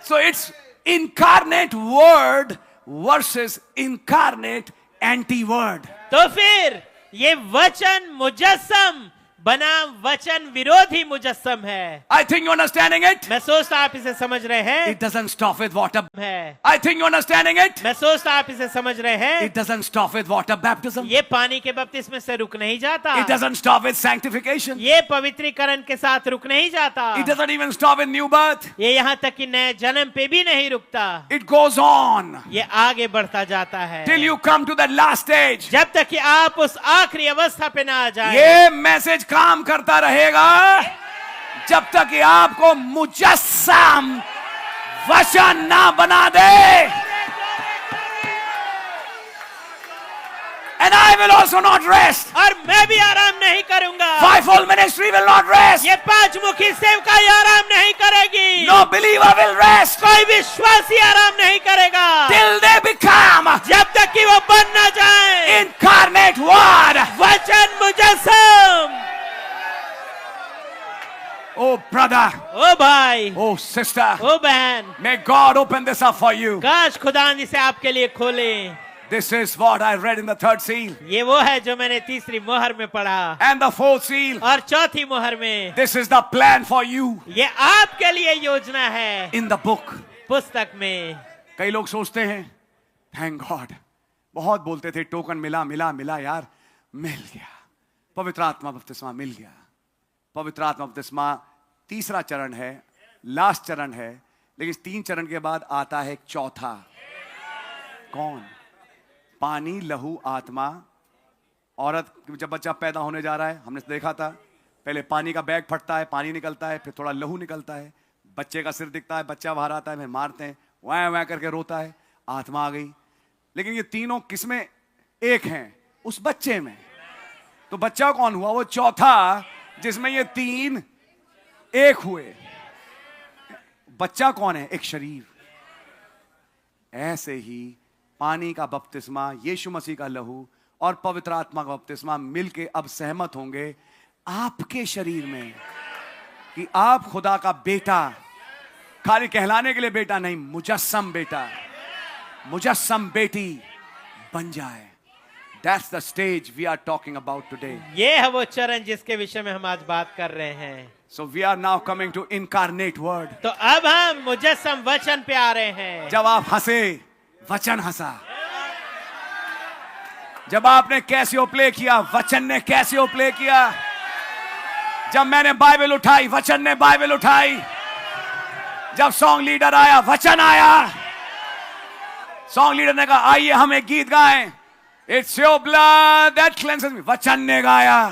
So it's incarnate word versus incarnate anti-word. तो फिर ये वचन मुजस्सम बनाम वचन विरोधी मुजस्सम है। I think you're understanding it. मैं सोचता आप इसे समझ रहे हैं। It doesn't stop with water. है I think you're understanding it. मैं सोचता आप इसे समझ रहे हैं। It doesn't stop with water baptism. ये पानी के बपतिस्मे से रुक नहीं जाता। It doesn't stop with sanctification. ये पवित्रीकरण के साथ रुक नहीं जाता। It doesn't even stop with new birth. ये यहाँ तक कि नए जन्म पे भी नहीं रुकता। It goes on ये आगे बढ़ता जाता है till you come to that last stage. जब तक कि आप उस आखिरी अवस्था पे ना आ जाए। ये मैसेज काम करता रहेगा जब तक कि आपको मुजस्सम वचन ना बना दे। And I will also not rest. और मैं भी आराम नहीं करूंगा। Fivefold ministry will not rest. ये पांच मुखी सेवकाई आराम नहीं करेगी। No believer will rest कोई विश्वासी आराम नहीं करेगा till they become जब तक कि वो बन ना जाए incarnate word. वचन मुजस्सम। Oh brother, ओ भाई, oh sister, ओ बहन, may God open this up for you. काश खुदा इसे आपके लिए खोले। This is what I read in the third seal ये वो है जो मैंने तीसरी मोहर में पढ़ा and the fourth seal. और चौथी मोहर में। This is the plan for you ये आपके लिए योजना है in the book. पुस्तक में। कई लोग सोचते हैं थैंक गॉड, बहुत बोलते थे टोकन मिला मिला मिला यार, मिल गया, पवित्र आत्मा बपतिस्मा मिल गया। पवित्र आत्मा बपतिस्मा तीसरा चरण है, लास्ट चरण है, लेकिन 3 चरण के बाद आता है एक चौथा। कौन? पानी, लहू, आत्मा। औरत जब बच्चा पैदा होने जा रहा है, हमने देखा था पहले पानी का बैग फटता है, पानी निकलता है, फिर थोड़ा लहू निकलता है, बच्चे का सिर दिखता है, बच्चा बाहर आता है, फिर मारते हैं, वह वह करके रोता है, आत्मा आ गई। लेकिन ये तीनों किसमें एक हैं? उस बच्चे में। तो बच्चा कौन हुआ? वो चौथा जिसमें ये 3 एक हुए। बच्चा कौन है? एक शरीर। ऐसे ही पानी का बपतिस्मा, यीशु मसीह का लहू और पवित्र आत्मा का बपतिस्मा मिलके अब सहमत होंगे आपके शरीर में कि आप खुदा का बेटा, खाली कहलाने के लिए बेटा नहीं, मुजस्सम बेटा, मुजस्सम बेटी बन जाए। That's the stage we are talking about today. ये है वो चरण जिसके विषय में हम आज बात कर रहे हैं। So we are now coming to incarnate word. तो अब हम मुजस्सम वचन पे आ रहे हैं। जब आप हंसे, वचन हंसा। जब आपने कैसियो प्ले किया, वचन ने कैसियो प्ले किया। जब मैंने बाइबल उठाई, वचन ने बाइबल उठाई। जब सॉन्ग लीडर आया, वचन आया। सॉन्ग लीडर ने कहा आइए हम एक गीत गाएं, it's your blood that cleanses मी, वचन ने गाया।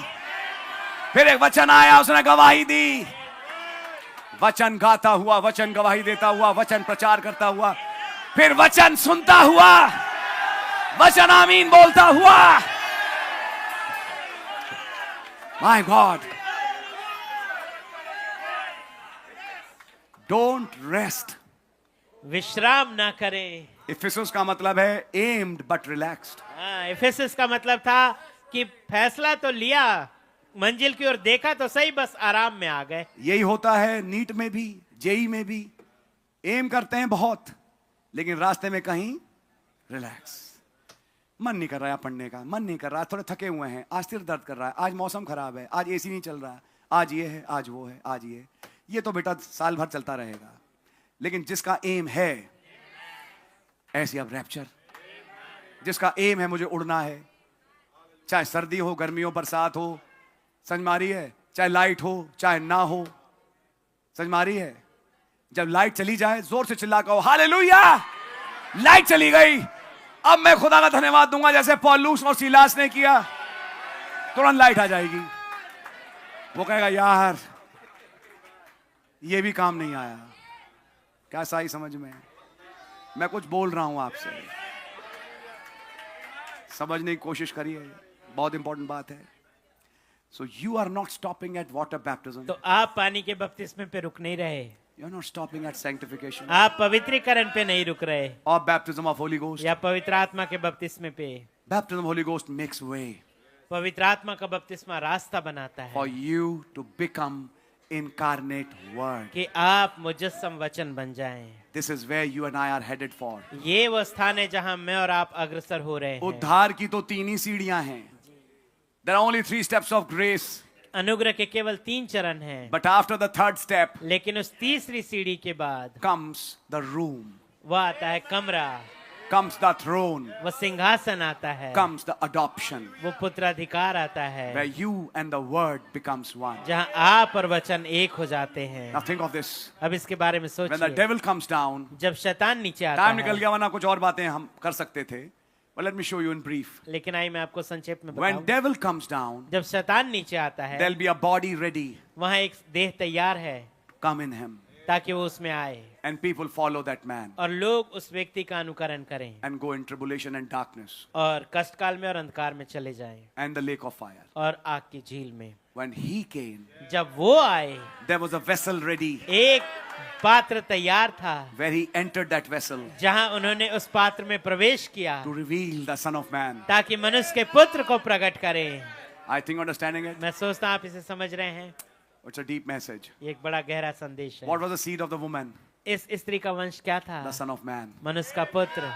फिर एक वचन आया, उसने गवाही दी। वचन गाता हुआ, वचन गवाही देता हुआ, वचन प्रचार करता हुआ, फिर वचन सुनता हुआ, वचन आमीन बोलता हुआ। माय गॉड, डोंट रेस्ट, विश्राम ना करें। इफिसुस का मतलब है एम्ड बट रिलैक्स्ड। इफिसुस का मतलब था कि फैसला तो लिया, मंजिल की ओर देखा तो सही, बस आराम में आ गए। यही होता है नीट में भी, जेई में भी। एम करते हैं बहुत, लेकिन रास्ते में कहीं रिलैक्स। मन नहीं कर रहा है पढ़ने का, मन नहीं कर रहा है, थोड़े थके हुए हैं, आज सिर दर्द कर रहा है, आज मौसम खराब है, आज एसी नहीं चल रहा है, आज ये है, आज वो है, आज ये तो बेटा साल भर चलता रहेगा। लेकिन जिसका एम है, ऐसी अब रैप्चर, जिसका एम है मुझे उड़ना है, चाहे सर्दी हो, गर्मी हो, बरसात हो, समझ मारी है, चाहे लाइट हो चाहे ना हो, समझ मारी है। जब लाइट चली जाए जोर से चिल्ला कहो हालेलुया, लाइट चली गई, अब मैं खुदा का धन्यवाद दूंगा, जैसे पौलुस और सीलास ने किया, तुरंत लाइट आ जाएगी। वो कहेगा यार ये भी काम नहीं आया, क्या सही समझ में? मैं कुछ बोल रहा हूं आपसे, समझने की कोशिश करिए, बहुत इंपॉर्टेंट बात है. So you are not stopping at water baptism. तो आप पानी के बपतिस्मे पे रुक नहीं रहे, You are not stopping at sanctification आप पवित्रीकरण पे नहीं रुक रहे, or baptism of Holy Ghost. या पवित्र आत्मा के बपतिस्मे पे. Baptism of Holy Ghost makes way पवित्र आत्मा का बपतिस्मा रास्ता बनाता for है you to become incarnate word. कि आप मुजस्सम वचन बन जाएं. This is where you and I are headed for. ये वो स्थान है जहां मैं और आप अग्रसर हो रहे हैं. उद्धार की तो 3 ही सीढ़ियां हैं. There are only 3 steps of grace. अनुग्रह के केवल 3 चरण हैं. But after the 3rd step लेकिन उस तीसरी सीढ़ी के बाद comes the room, वो आता है कमरा, comes the throne, वो सिंहासन आता है, comes the adoption, वो पुत्राधिकार आता where है, you and the word becomes one. जहां आप और वचन एक हो जाते हैं. Now think of this. अब इसके बारे में When the सोचिए. devil comes down, जब शैतान नीचे आता टाइम निकल है, गया, वरना कुछ और बातें हम कर सकते थे. But let me show you in brief. लेकिन आइए मैं आपको संक्षेप में When बताऊं. devil comes down, जब शैतान नीचे आता है, there'll be a body ready वहां एक देह तैयार है to come in him. ताकि वो उसमें आए And people follow that man और लोग उस व्यक्ति का अनुकरण करें and go in tribulation and darkness और कष्टकाल में और अंधकार में चले जाएं and the lake of fire. और आग की झील में. When he came, जब वो आए, there was a vessel ready एक पात्र तैयार था where he entered that vessel जहां उन्होंने उस पात्र में प्रवेश किया to reveal the Son of Man. ताकि मनुष्य के पुत्र को प्रकट करें. I think understanding it? मैं सोचता हूं आप इसे समझ रहे हैं. It's a deep message. ये एक बड़ा गहरा संदेश है. What was the seed of the woman? इस स्त्री का वंश क्या था? The Son of Man. मनुष्य का पुत्र.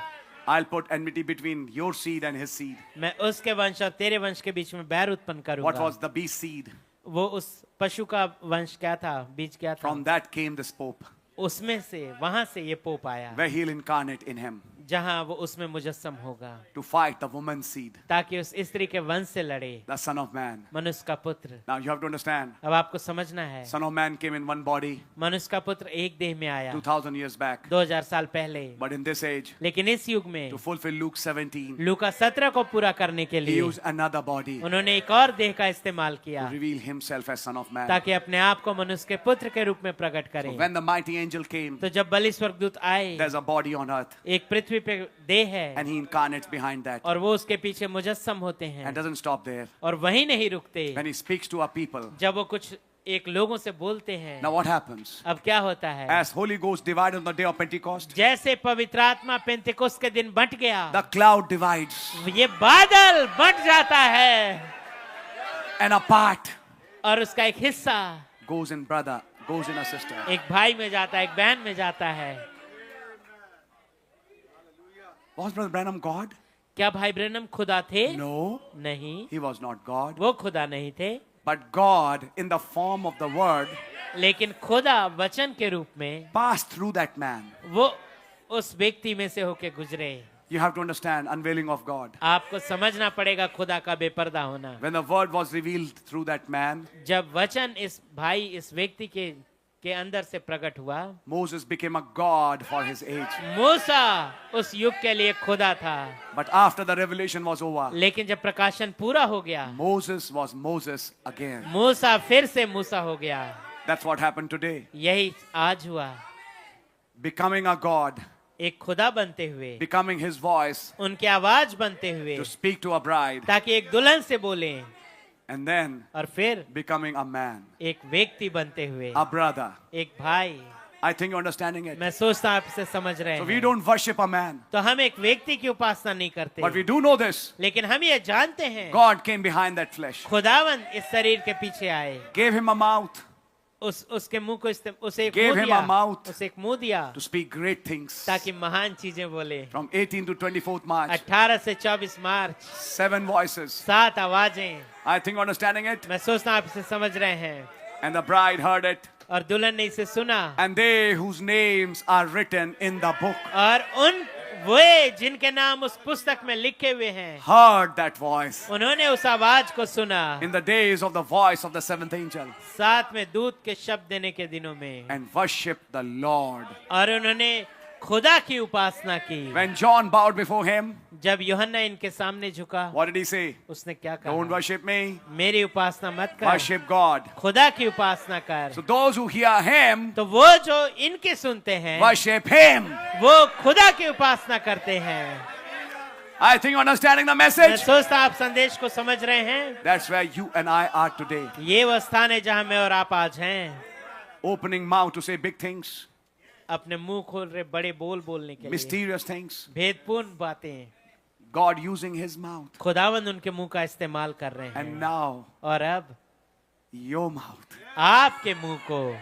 I'll put enmity between your seed and his seed. मैं उसके वंश और तेरे वंश के बीच में बैर उत्पन्न What करूंगा. was the beast seed? वो उस पशु का वंश क्या था? बीज क्या था? From that came this Pope, उसमें से, वहां से ये पोप आया where he'll incarnate in him जहां वो उसमें मुजस्सम होगा to fight the woman's seed, ताकि उस स्त्री के वंश से लड़े the Son of Man. मनुष्य का पुत्र. Now you have to understand, अब आपको समझना है, Son of Man came in one body मनुष्य का पुत्र एक देह में आया 2000 years back. 2000 साल पहले, But in this age, लेकिन इस युग में to fulfill Luke 17, लूका 17 को पूरा करने के he लिए used another body to उन्होंने एक और देह का इस्तेमाल किया reveal himself as Son of Man. ताकि अपने आप को मनुष्य के पुत्र के रूप में प्रकट So करें. when the mighty angel came, तो जब बलि स्वर्गदूत आए, there's a body on earth, एक पृथ्वी पे देह है and he incarnates behind that और वो उसके पीछे मुजस्सम होते and हैं doesn't stop there. और वहीं नहीं रुकते. When he speaks to our people, जब वो कुछ एक लोगों से बोलते हैं, now what happens? अब क्या होता है? As Holy Ghost divided on the day of Pentecost, जैसे पवित्र आत्मा पेंतेकोस्त के दिन बंट गया, the cloud divides ये बादल बंट जाता है and a part और उसका एक हिस्सा goes in brother, goes in a sister. एक भाई में जाता है, एक बहन में जाता है. Was Brother Branham God? क्या भाई ब्रैनम खुदा थे? No, नहीं, he was not God. वो खुदा नहीं थे. But God, in the form of the Word, लेकिन खुदा वचन के रूप में passed through that man. वो उस व्यक्ति में से होके गुजरे. You have to understand unveiling of God. आपको समझना पड़ेगा खुदा का बेपर्दा होना. When the Word was revealed through that man, जब वचन इस भाई, इस व्यक्ति के अंदर से प्रकट हुआ, Moses became a God for his age. मूसा उस युग के लिए खुदा था. But after the revelation was over, लेकिन जब प्रकाशन पूरा हो गया, Moses was Moses again. मूसा फिर से मूसा हो गया. That's what happened today. यही आज हुआ. Becoming a God, एक खुदा बनते हुए, becoming his voice उनकी आवाज बनते हुए, to speak to a bride, ताकि एक दुल्हन से बोले, and then और फिर becoming a man, एक व्यक्ति बनते हुए, a brother. एक भाई. I think you're understanding it. मैं सोचता हूं आप इसे समझ रहे So we हैं. don't worship a man, तो हम एक व्यक्ति की उपासना नहीं करते, but we do know this. लेकिन हम ये जानते हैं God came behind that flesh, खुदावन इस शरीर के पीछे आए. gave him a mouth उसके मुंह को उसे एक Gave मुंह him दिया, a mouth. उसे एक मुंह दिया to speak great things. ताकि महान चीजें बोले. From 18 to 24th March, 18 से 24 मार्च, 7 voices. 7 आवाजें. I think you're understanding it. मैं सोचता हूं आप इसे समझ रहे हैं. And the bride heard it. और दुल्हन ने इसे सुना. And they whose names are written in the book और उन वे जिनके नाम उस पुस्तक में लिखे हुए हैं, heard that voice. उन्होंने उस आवाज को सुना. In the days of the voice of the seventh angel, साथ में दूत के शब्द देने के दिनों में, and worship the Lord. और उन्होंने खुदा की उपासना की। When John bowed before him, जब यूहन्ना इनके सामने झुका, what did he say? उसने क्या Don't कहा? worship me, मेरी उपासना मत कर, worship God. खुदा की उपासना कर। So those who hear him, तो वो जो इनके सुनते हैं, worship him. वो खुदा की उपासना करते हैं। I think you're understanding the मैं message. सोचता आप संदेश को समझ रहे हैं। That's where you and I are today. ये वो स्थान है जहां मैं और आप आज हैं। Opening mouth to say big things, अपने मुंह खोल रहे बड़े बोल बोलने के लिए, mysterious things. भेदपूर्ण बातें। God using his mouth. खुदावंद उनके मुंह का इस्तेमाल कर रहे And हैं। now, और अब your mouth. आपके मुंह को,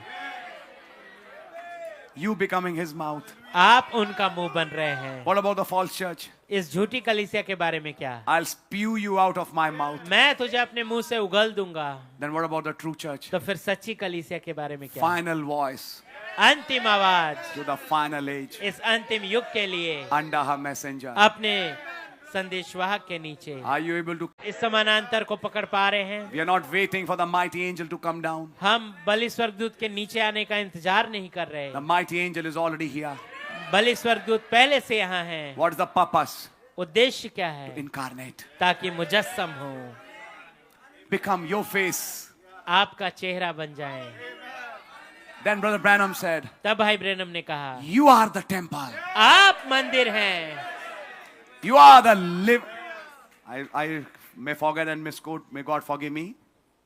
You becoming his mouth. आप उनका मुंह बन रहे हैं। What about the false church? इस झूठी कलीसिया के बारे में क्या? I'll spew you out of my mouth. मैं तुझे अपने मुंह से उगल दूंगा। Then what about the true church? तो फिर सच्ची कलीसिया के बारे में क्या? Final voice अंतिम आवाज to the final age इस अंतिम युग के लिए under her messenger. अपने संदेशवाहक के नीचे। Are you able to? इस समानांतर को पकड़ पा रहे हैं? We are not waiting for the mighty angel to come down. हम बलि स्वर्गदूत के नीचे आने का इंतजार नहीं कर रहे। The mighty angel is already here. बलि स्वर्गदूत पहले से यहाँ हैं। What is the purpose? उद्देश्य क्या है? Incarnate. ताकि मुजस्सम हो, Become your face. आपका चेहरा बन जाए। Then Brother Branham said, तब भाई ब्रैनम ने कहा, you are the temple. आप मंदिर हैं। You are the live. I may forget and misquote. May God forgive me.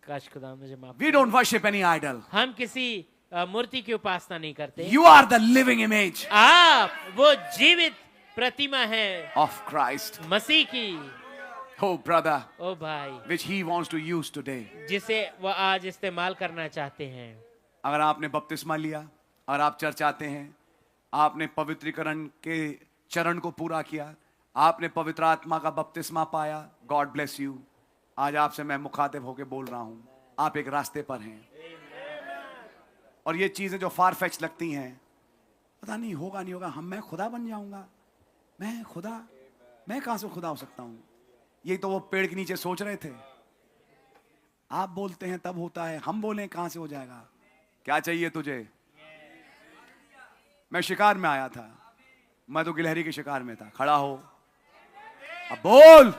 काश खुदा मुझे माफ। We don't worship any idol. हम किसी मूर्ति की उपासना नहीं करते। You are the living image आप वो जीवित प्रतिमा है of Christ. मसीह की। Oh, brother, ओ भाई, which he wants to use today. जिसे वो आज इस्तेमाल करना चाहते हैं। अगर आपने बपतिस्मा लिया और आप चर्च आते हैं, आपने पवित्रीकरण के चरण को पूरा किया, आपने पवित्र आत्मा का बपतिस्मा पाया, गॉड ब्लेस यू। आज आपसे मैं मुखातिब होकर बोल रहा हूं, आप एक रास्ते पर हैं। और ये चीजें जो फार फेच लगती हैं, पता नहीं होगा नहीं होगा, मैं खुदा बन जाऊंगा, मैं खुदा, मैं कहां से खुदा हो सकता हूं। ये तो वो पेड़ के नीचे सोच रहे थे। आप बोलते हैं तब होता है, हम बोलें कहां से हो जाएगा। क्या चाहिए तुझे? मैं शिकार में आया था, मैं तो गिलहरी के शिकार में था। खड़ा हो, अब बोल,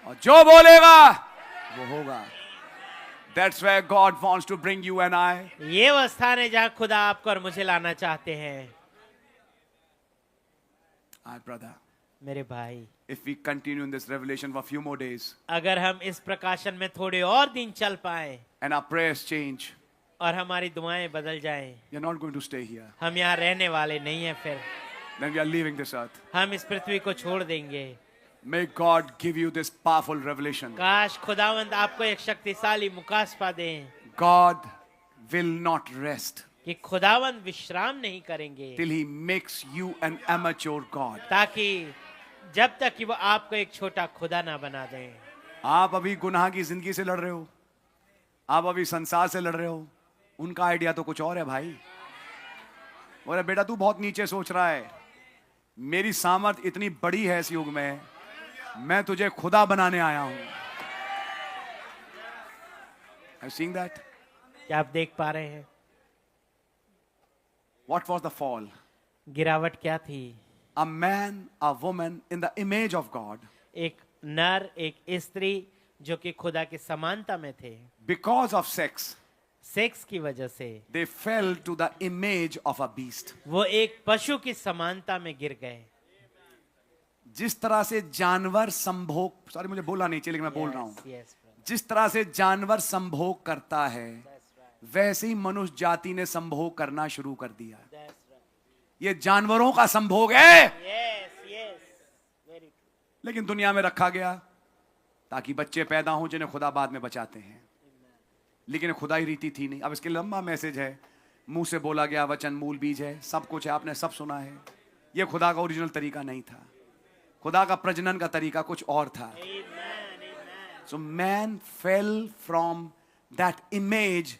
और जो बोलेगा वो होगा। That's where God wants to bring you and I. ये वो स्थान है जहाँ खुदा आपको और मुझे लाना चाहते हैं। Our brother, मेरे भाई, if we continue in this revelation for a few more days अगर हम इस प्रकाशन में थोड़े और दिन चल पाए and our prayers change, और हमारी दुआएं बदल जाएं, you're not going to stay here. हम यहाँ रहने वाले नहीं हैं। फिर Then we are leaving this earth. हम इस पृथ्वी को छोड़ देंगे। May God give you this powerful revelation. काश खुदावंद आपको एक शक्तिशाली मुकाशफा दें God will not rest कि खुदावंद विश्राम नहीं करेंगे till He makes you an amateur God. ताकि जब तक कि वो आपको एक छोटा खुदा ना बना दें। आप अभी गुनाह की जिंदगी से लड़ रहे हो, आप अभी संसार से लड़ रहे हो, उनका आइडिया तो कुछ और है भाई। बोले बेटा तू बहुत नीचे सोच रहा है, मेरी सामर्थ इतनी बड़ी है इस युग में, मैं तुझे खुदा बनाने आया हूं। Have you seen that? क्या आप देख पा रहे हैं? What was the fall? गिरावट क्या थी? A man, a woman in the image of God. एक नर, एक स्त्री जो कि खुदा की समानता में थे, Because of sex, सेक्स की वजह से they fell to the image of a beast. वो एक पशु की समानता में गिर गए। जिस तरह से जानवर संभोग, सॉरी मुझे बोलना नहीं चाहिए लेकिन मैं बोल रहा हूं, Yes, brother. जिस तरह से जानवर संभोग करता है, वैसे ही मनुष्य जाति ने संभोग करना शुरू कर दिया। That's right. ये जानवरों का संभोग है, Yes, yes. Very true. लेकिन दुनिया में रखा गया ताकि बच्चे पैदा हों जिन्हें खुदा बाद में बचाते हैं। लेकिन खुदा ही रीति थी नहीं। अब इसके लंबा मैसेज है, मुंह से बोला गया वचन मूल बीज है, सब कुछ है, आपने सब सुना है। यह खुदा का ओरिजिनल तरीका नहीं था, खुदा का प्रजनन का तरीका कुछ और था। So man fell from that image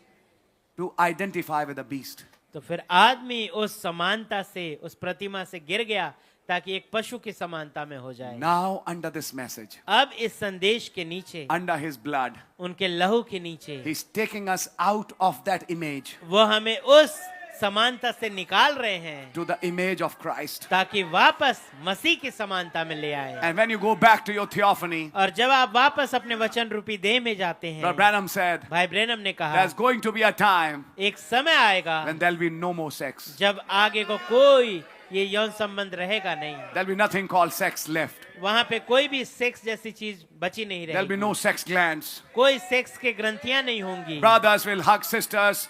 to identify with the beast. तो फिर आदमी उस समानता से, उस प्रतिमा से गिर गया ताकि एक पशु की समानता में हो जाए। Now under this message, अब इस संदेश के नीचे, under his blood, उनके लहू के नीचे, he's taking us out of that image वो हमें उस समानता से निकाल रहे हैं to the image of Christ. ताकि वापस मसीह की समानता में ले आए। And when you go back to your theophany, और जब आप वापस अपने वचन रूपी देह में जाते Brother हैं, Branham said, भाई ब्रेनम ने कहा there's going to be a time एक समय आएगा when there'll be no more sex. जब आगे को कोई ये यौन संबंध रहेगा नहीं, There'll be nothing called sex left. वहां पे कोई भी सेक्स जैसी चीज बची नहीं There'll be रहेगी, no sex glands. कोई सेक्स के ग्रंथियां नहीं होंगी, Brothers will hug sisters.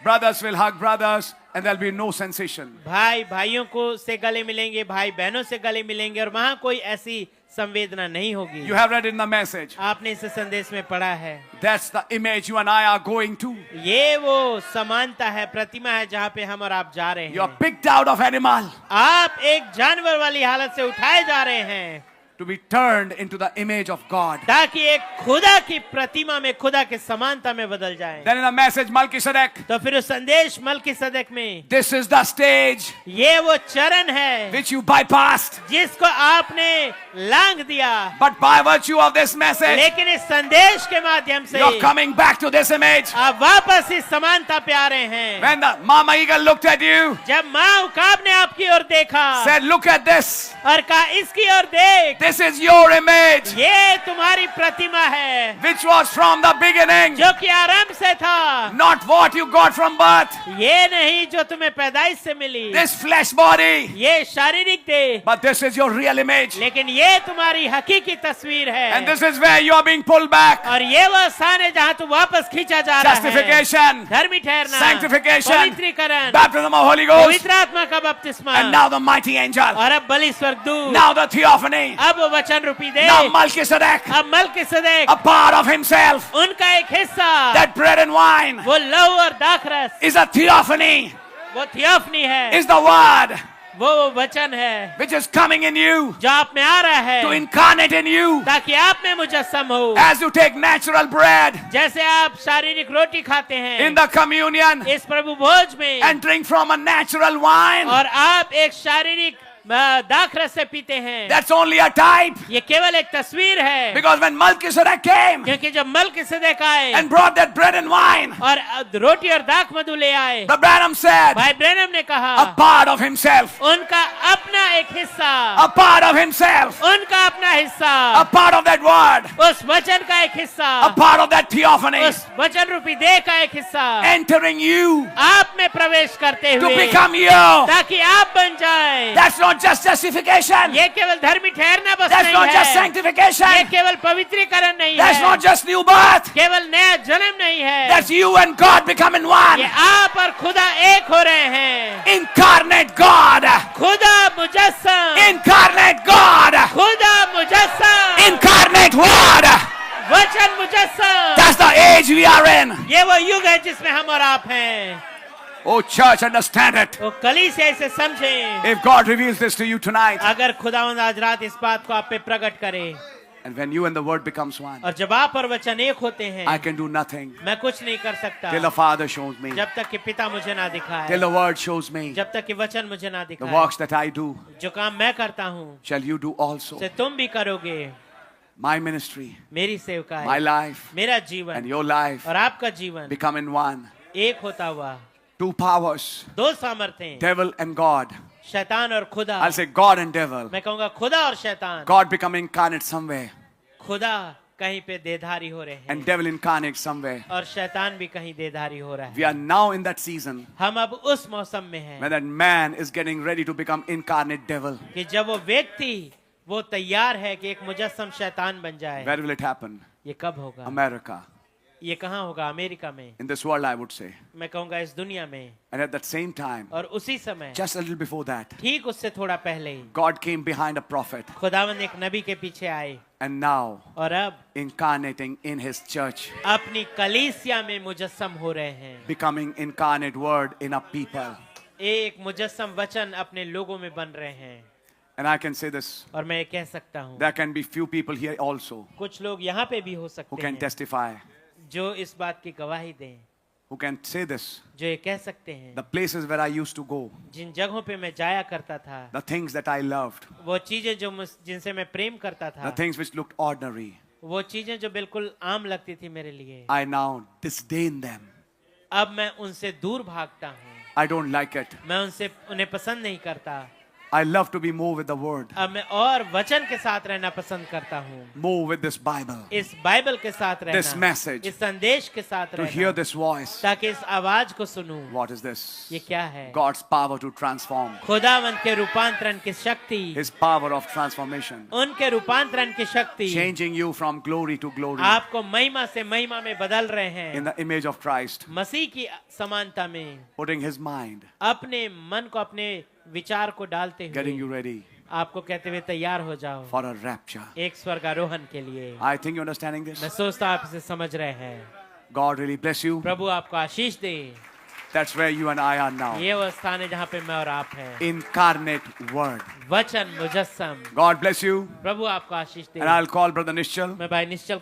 Brothers will hug brothers. And there'll be no sensation. भाई भाइयों को से गले मिलेंगे, भाई बहनों से गले मिलेंगे और वहां कोई ऐसी संवेदना नहीं होगी। You have read in the message. आपने इस संदेश में पढ़ा है, That's the image you and I are going to. ये वो समानता है, प्रतिमा है जहाँ पे हम और आप जा रहे You're हैं। picked out of animal आप एक जानवर वाली हालत से उठाए जा रहे हैं to be turned into the image of God. ताकि एक खुदा की प्रतिमा में, खुदा के समानता में बदल जाए। Then in the message, Melchizedek, तो फिर उस संदेश मलकीसदक में this is the stage ये वो चरण है which you bypassed. जिसको आपने लांघ दिया, But by virtue of this message, लेकिन इस संदेश के माध्यम से you're coming back to this image. आप वापस इस समानता पे आ रहे हैं। When the mama eagle looked at you, जब माँ उकाब ने आपकी ओर देखा said, look at this. और कहा इसकी ओर देख, This is your image, ये तुम्हारी प्रतिमा है which was from the beginning, जो कि आरंभ से था, not what you got from birth, ये नहीं जो तुम्हें पैदाइश से मिली, this flesh body, ये शारीरिक देह, but this is your real image. लेकिन ये तुम्हारी हकीकी तस्वीर है। And this is where you are being pulled back. और ये वो स्थान है जहाँ तू वापस खींचा जा रहा है। Justification, धर्मी ठहरना, sanctification, पवित्रीकरण, baptism of Holy Ghost, पवित्र आत्मा का बपतिस्मा, and now the mighty angel, और अब बलि स्वर्गदूत, now the theophany, अब वो वचन रूपी दे, now Melchizedek, अब मलकीसदक, a part of himself, उनका एक हिस्सा, that bread and wine वो लहू और दाखरस, is a theophany, वो थियोफनी है, is the word वो वचन है which is coming in you जो आप में आ रहा है to incarnate in you. ताकि आप में मुजस्सम हो। As you take natural bread जैसे आप शारीरिक रोटी खाते हैं in the communion, इस प्रभु भोज में, and drink from a natural wine, और आप एक शारीरिक दाखरस से पीते हैं, that's only a type. ये केवल एक तस्वीर है। Because when Melchizedek came क्योंकि जब मलकीसदक आए and brought that bread and wine, और रोटी और दाख मधु ले आए, the Branham said, भाई ब्रैनम ने a कहा part of himself, उनका अपना एक हिस्सा, a part of himself, उनका अपना a हिस्सा, part of that word, उस वचन का एक हिस्सा, a part of that theophany, उस वचन रूपी देह का एक हिस्सा entering you आप में प्रवेश करते to हुए become you. ताकि आप बन जाए। That's not just justification. ये केवल धर्मी ठहरना बस That's नहीं not just है, sanctification. ये केवल पवित्रीकरण नहीं That's है, not just new birth. केवल नया जन्म नहीं है, That's you and God becoming one. ये आप और खुदा एक हो रहे हैं। Incarnate God. खुदा मुजस्सम, Incarnate God. खुदा मुजस्सम, Incarnate Word. वचन मुजस्सम। That's the age we are in. ये वो युग है जिसमें हम और आप हैं। Oh, church, understand it. वो कलीसिया इसे समझें। If God reveals this to you tonight, अगर खुदावंद आज रात इस बात को आप पे प्रकट करे, and when you and the Word becomes one, और जब आप और वचन एक होते हैं, I can do nothing मैं कुछ नहीं कर सकता till the Father shows me, जब तक कि पिता मुझे ना दिखाए, till the Word shows me. जब तक कि वचन मुझे ना The दिखाए। works that I do, जो काम मैं करता हूँ shall you do also. से तुम भी करोगे। My ministry, मेरी सेवकाई, my life, मेरा and जीवन your life और आपका जीवन become in one. एक होता हुआ, Two powers, दो सामर्थ्य, devil and God. शैतान और खुदा। I'll say God and devil. मैं कहूँगा खुदा और शैतान। God become incarnate somewhere, खुदा कहीं पे देधारी हो रहे हैं and devil incarnate somewhere. और शैतान भी कहीं देधारी हो रहा We है। are now in that season हम अब उस मौसम में हैं when that man is getting ready to become incarnate devil. कि जब वो व्यक्ति वो तैयार है कि एक मुजस्सम शैतान बन जाए। Where will it happen? ये कब होगा? America. ये कहाँ होगा? अमेरिका में। In this world, I would say. मैं कहूँगा इस दुनिया में। And at that same time, और उसी समय just a little before that, ठीक उससे थोड़ा पहले God came behind a prophet, खुदावंद एक नबी के पीछे आए and now और अब incarnating in his church, अपनी कलीसिया में मुजस्सम हो रहे हैं। becoming incarnate word in a people. एक मुजस्सम वचन अपने लोगों में बन रहे हैं। And I can say this, और मैं ये कह सकता हूँ there can be few people here also कुछ लोग यहाँ पे भी हो who सकते can हैं testify, जो इस बात की गवाही दें, who can say this. जो ये कह सकते हैं The places where I used to go, जिन जगहों पे मैं जाया करता था, the things that I loved, वो चीजें जो जिनसे मैं प्रेम करता the था, things which looked ordinary, वो चीजें जो बिल्कुल आम लगती थी मेरे लिए, I now disdain them. अब मैं उनसे दूर भागता हूँ। I don't like it. मैं उन्हें पसंद नहीं करता। I love to be more with the word, अब मैं और वचन के साथ रहना पसंद करता हूँ, more with this Bible, इस बाइबल के साथ रहना, This message, इस संदेश के साथ to रहना, hear this voice. ताकि इस आवाज को सुनूं। What is this? ये क्या है? God's power to transform. खुदावंत के रूपांतरण की शक्ति, His power of transformation. उनके रूपांतरण की शक्ति Changing you from glory to glory. आपको महिमा से महिमा में बदल रहे हैं, In the image of Christ. मसीह की समानता में, Putting his mind. अपने मन को, अपने विचार को डालते Getting you हुए ready आपको कहते हुए तैयार हो जाओ for a rapture. एक स्वर्गारोहण के लिए। I think you're understanding this. मैं सोचता हूँ आप इसे समझ रहे हैं। God really bless you. प्रभु आपको आशीष दे। That's where you and I are now. ये वो स्थान है जहाँ पे मैं और आप हैं। Incarnate word. वचन मुजस्सम। God bless you. प्रभु आपको आशीष दे। And I'll call Brother Nishchal. मैं भाई निश्चल